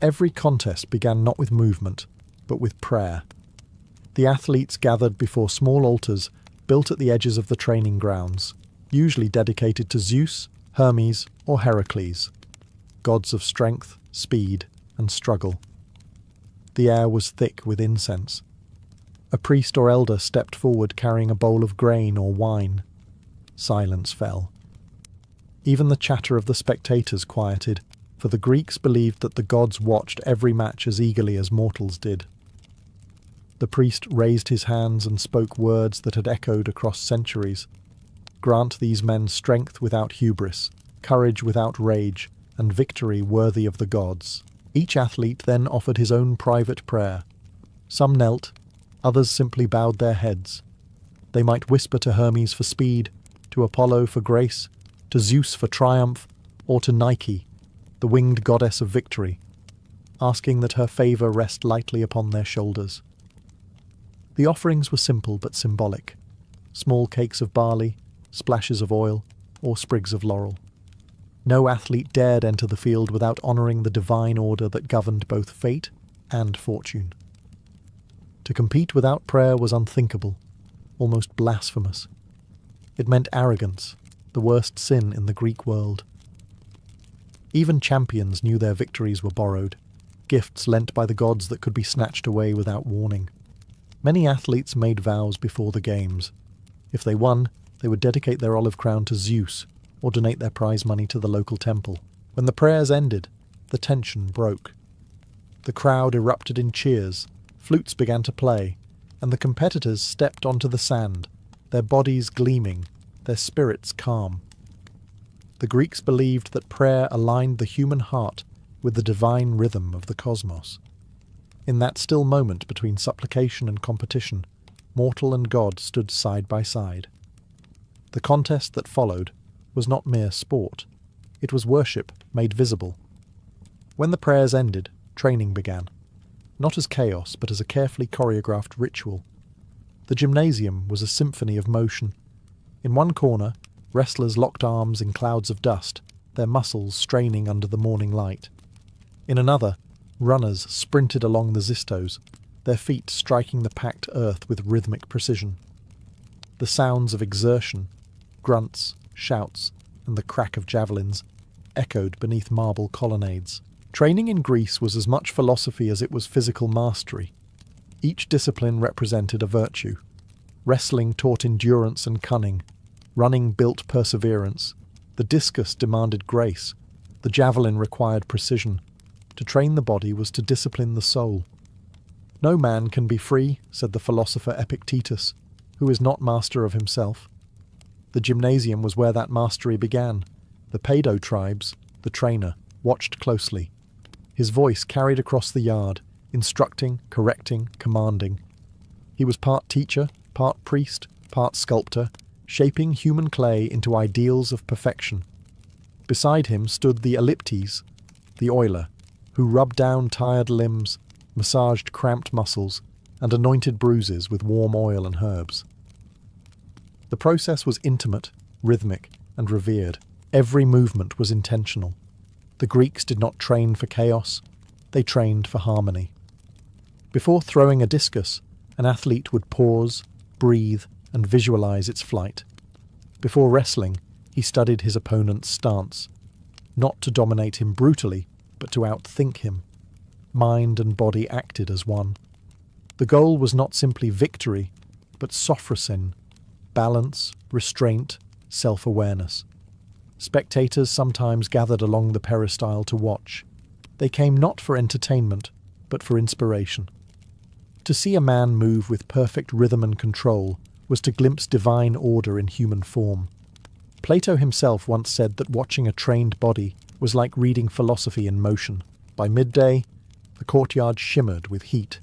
Every contest began not with movement, but with prayer. The athletes gathered before small altars built at the edges of the training grounds, usually dedicated to Zeus, Hermes, or Heracles, gods of strength, speed, and struggle. The air was thick with incense. A priest or elder stepped forward carrying a bowl of grain or wine. Silence fell. Even the chatter of the spectators quieted, for the Greeks believed that the gods watched every match as eagerly as mortals did. The priest raised his hands and spoke words that had echoed across centuries. Grant these men strength without hubris, courage without rage, and victory worthy of the gods. Each athlete then offered his own private prayer. Some knelt, others simply bowed their heads. They might whisper to Hermes for speed, to Apollo for grace, to Zeus for triumph, or to Nike, the winged goddess of victory, asking that her favour rest lightly upon their shoulders. The offerings were simple but symbolic. Small cakes of barley, splashes of oil, or sprigs of laurel. No athlete dared enter the field without honouring the divine order that governed both fate and fortune. To compete without prayer was unthinkable, almost blasphemous. It meant arrogance, the worst sin in the Greek world. Even champions knew their victories were borrowed, gifts lent by the gods that could be snatched away without warning. Many athletes made vows before the games. If they won, they would dedicate their olive crown to Zeus, or donate their prize money to the local temple. When When the prayers ended, the tension broke. The crowd erupted in cheers, flutes began to play, and the competitors stepped onto the sand, their bodies gleaming, their spirits calm. The Greeks believed that prayer aligned the human heart with the divine rhythm of the cosmos. In that still moment between supplication and competition, mortal and god stood side by side. The contest that followed was not mere sport. It was worship made visible. When the prayers ended, training began, not as chaos but as a carefully choreographed ritual. The gymnasium was a symphony of motion. In one corner, wrestlers locked arms in clouds of dust, their muscles straining under the morning light. In another, runners sprinted along the xystos, their feet striking the packed earth with rhythmic precision. The sounds of exertion, grunts, shouts, and the crack of javelins echoed beneath marble colonnades. Training in Greece was as much philosophy as it was physical mastery. Each discipline represented a virtue. Wrestling taught endurance and cunning. Running built perseverance. The discus demanded grace. The javelin required precision. To train the body was to discipline the soul. No man can be free, said the philosopher Epictetus, who is not master of himself. The gymnasium was where that mastery began. The Paido tribes, the trainer, watched closely. His voice carried across the yard, instructing, correcting, commanding. He was part teacher, part priest, part sculptor, shaping human clay into ideals of perfection. Beside him stood the Elliptes, the oiler, who rubbed down tired limbs, massaged cramped muscles, and anointed bruises with warm oil and herbs. The process was intimate, rhythmic, and revered. Every movement was intentional. The Greeks did not train for chaos, they trained for harmony. Before throwing a discus, an athlete would pause, breathe, and visualize its flight. Before wrestling, he studied his opponent's stance, not to dominate him brutally, but to outthink him. Mind and body acted as one. The goal was not simply victory, but sophrosyne, balance, restraint, self-awareness. Spectators sometimes gathered along the peristyle to watch. They came not for entertainment, but for inspiration. To see a man move with perfect rhythm and control was to glimpse divine order in human form. Plato himself once said that watching a trained body was like reading philosophy in motion. By midday, the courtyard shimmered with heat,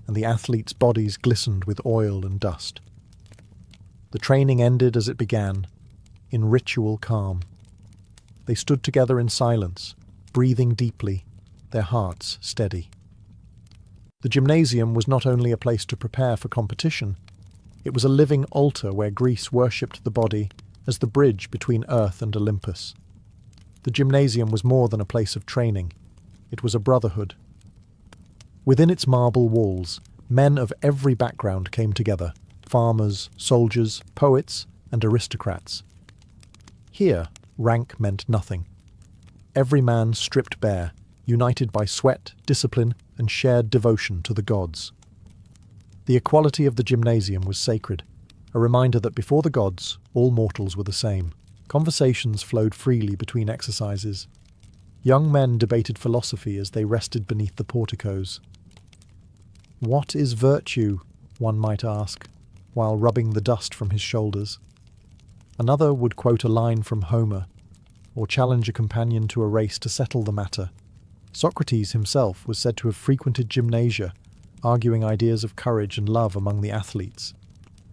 and the athletes' bodies glistened with oil and dust. The training ended as it began, in ritual calm. They stood together in silence, breathing deeply, their hearts steady. The gymnasium was not only a place to prepare for competition, it was a living altar where Greece worshipped the body as the bridge between Earth and Olympus. The gymnasium was more than a place of training. It was a brotherhood. Within its marble walls, men of every background came together, farmers, soldiers, poets, and aristocrats. Here, rank meant nothing. Every man stripped bare, united by sweat, discipline, and shared devotion to the gods. The equality of the gymnasium was sacred, a reminder that before the gods, all mortals were the same. Conversations flowed freely between exercises. Young men debated philosophy as they rested beneath the porticos. "What is virtue?" one might ask, while rubbing the dust from his shoulders. Another would quote a line from Homer, or challenge a companion to a race to settle the matter. Socrates himself was said to have frequented gymnasia, arguing ideas of courage and love among the athletes.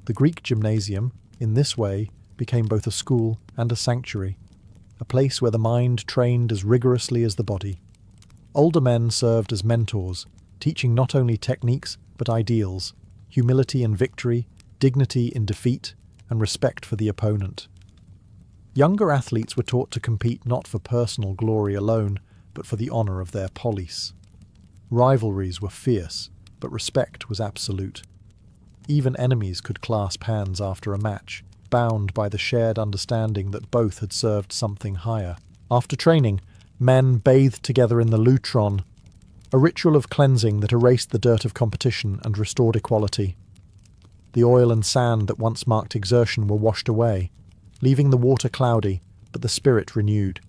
The Greek gymnasium, in this way, became both a school and a sanctuary, a place where the mind trained as rigorously as the body. Older men served as mentors, teaching not only techniques but ideals, humility in victory, dignity in defeat, and respect for the opponent. Younger athletes were taught to compete not for personal glory alone, but for the honour of their polis. Rivalries were fierce, but respect was absolute. Even enemies could clasp hands after a match, bound by the shared understanding that both had served something higher. After training, men bathed together in the lutron, a ritual of cleansing that erased the dirt of competition and restored equality. The oil and sand that once marked exertion were washed away, leaving the water cloudy, but the spirit renewed.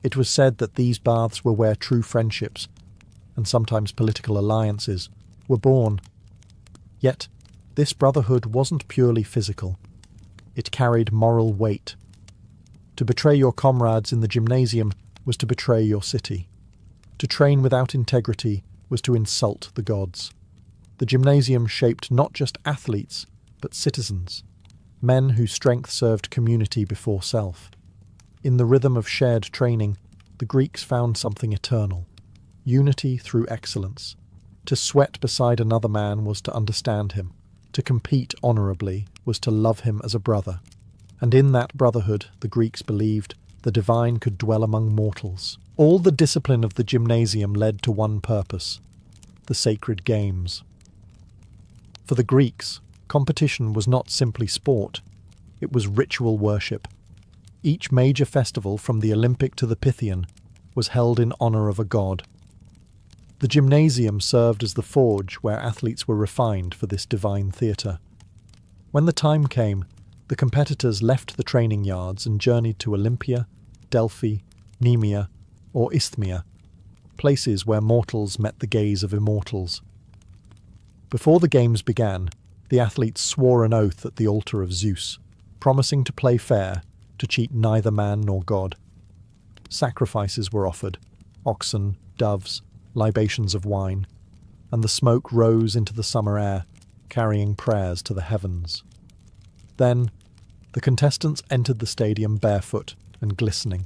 It was said that these baths were where true friendships, and sometimes political alliances, were born. Yet, this brotherhood wasn't purely physical. It carried moral weight. To betray your comrades in the gymnasium was to betray your city. To train without integrity was to insult the gods. The gymnasium shaped not just athletes, but citizens, men whose strength served community before self. In the rhythm of shared training, the Greeks found something eternal: unity through excellence. To sweat beside another man was to understand him. To compete honourably was to love him as a brother. And in that brotherhood, the Greeks believed, the divine could dwell among mortals. All the discipline of the gymnasium led to one purpose: the sacred games. For the Greeks, competition was not simply sport, it was ritual worship. Each major festival, from the Olympic to the Pythian, was held in honour of a god. The gymnasium served as the forge where athletes were refined for this divine theatre. When the time came, the competitors left the training yards and journeyed to Olympia, Delphi, Nemea, or Isthmia, places where mortals met the gaze of immortals. Before the games began, the athletes swore an oath at the altar of Zeus, promising to play fair, to cheat neither man nor god. Sacrifices were offered: oxen, doves, libations of wine, and the smoke rose into the summer air, carrying prayers to the heavens. Then, the contestants entered the stadium barefoot and glistening,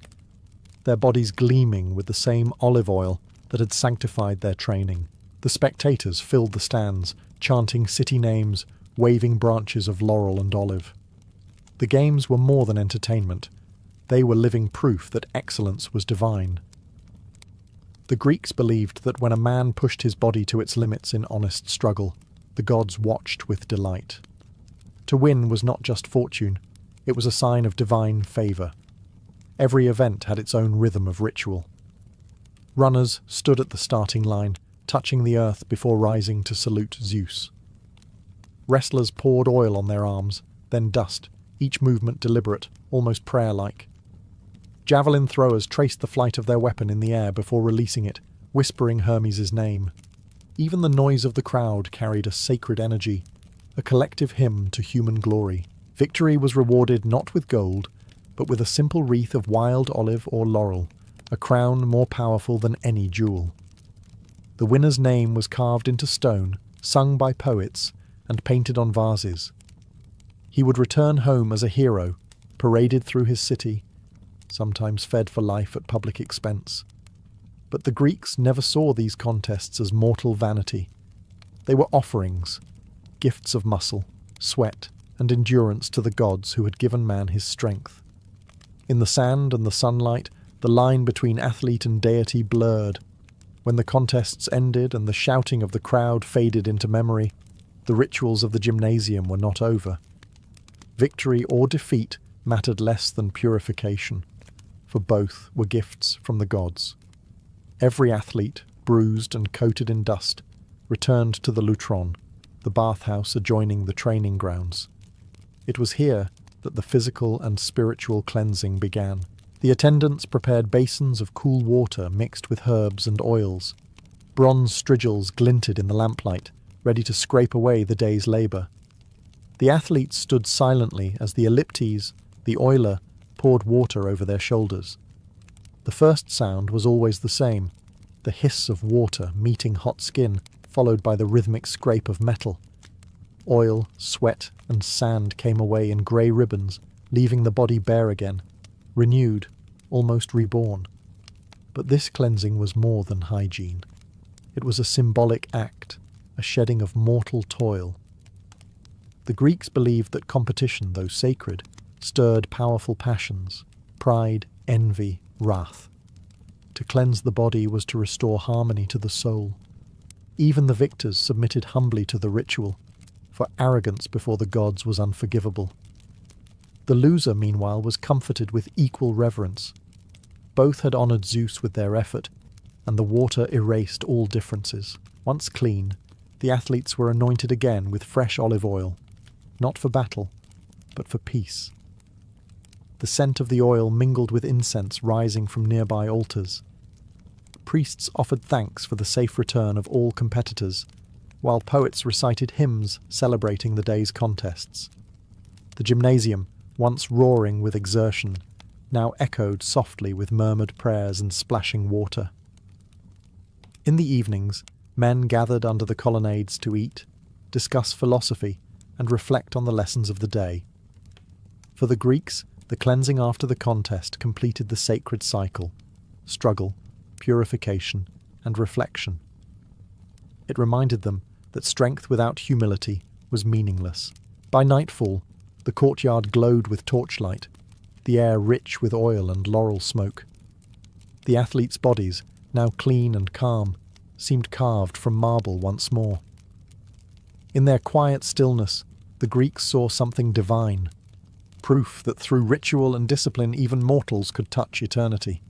their bodies gleaming with the same olive oil that had sanctified their training. The spectators filled the stands, chanting city names, waving branches of laurel and olive. The games were more than entertainment. They were living proof that excellence was divine. The Greeks believed that when a man pushed his body to its limits in honest struggle, the gods watched with delight. To win was not just fortune, it was a sign of divine favour. Every event had its own rhythm of ritual. Runners stood at the starting line, touching the earth before rising to salute Zeus. Wrestlers poured oil on their arms, then dust, each movement deliberate, almost prayer-like. Javelin throwers traced the flight of their weapon in the air before releasing it, whispering Hermes' name. Even the noise of the crowd carried a sacred energy, a collective hymn to human glory. Victory was rewarded not with gold, but with a simple wreath of wild olive or laurel, a crown more powerful than any jewel. The winner's name was carved into stone, sung by poets, and painted on vases. He would return home as a hero, paraded through his city, sometimes fed for life at public expense. But the Greeks never saw these contests as mortal vanity. They were offerings, gifts of muscle, sweat, and endurance to the gods who had given man his strength. In the sand and the sunlight, the line between athlete and deity blurred. When the contests ended and the shouting of the crowd faded into memory, the rituals of the gymnasium were not over. Victory or defeat mattered less than purification, for both were gifts from the gods. Every athlete, bruised and coated in dust, returned to the lutron, the bathhouse adjoining the training grounds. It was here that the physical and spiritual cleansing began. The attendants prepared basins of cool water mixed with herbs and oils. Bronze strigils glinted in the lamplight, ready to scrape away the day's labour. The athletes stood silently as the elliptes, the oiler, poured water over their shoulders. The first sound was always the same, the hiss of water meeting hot skin, followed by the rhythmic scrape of metal. Oil, sweat, and sand came away in grey ribbons, leaving the body bare again, renewed, almost reborn. But this cleansing was more than hygiene. It was a symbolic act, a shedding of mortal toil. The Greeks believed that competition, though sacred, stirred powerful passions: pride, envy, wrath. To cleanse the body was to restore harmony to the soul. Even the victors submitted humbly to the ritual, for arrogance before the gods was unforgivable. The loser, meanwhile, was comforted with equal reverence. Both had honoured Zeus with their effort, and the water erased all differences. Once clean, the athletes were anointed again with fresh olive oil, not for battle, but for peace. the scent of the oil mingled with incense rising from nearby altars. Priests offered thanks for the safe return of all competitors, while poets recited hymns celebrating the day's contests. The gymnasium, once roaring with exertion, now echoed softly with murmured prayers and splashing water. In the evenings, men gathered under the colonnades to eat, discuss philosophy, and reflect on the lessons of the day. For the Greeks, the cleansing after the contest completed the sacred cycle: struggle, purification, and reflection. It reminded them that strength without humility was meaningless. By nightfall, the courtyard glowed with torchlight, the air rich with oil and laurel smoke. The athletes' bodies, now clean and calm, seemed carved from marble once more. In their quiet stillness, the Greeks saw something divine, proof that through ritual and discipline even mortals could touch eternity.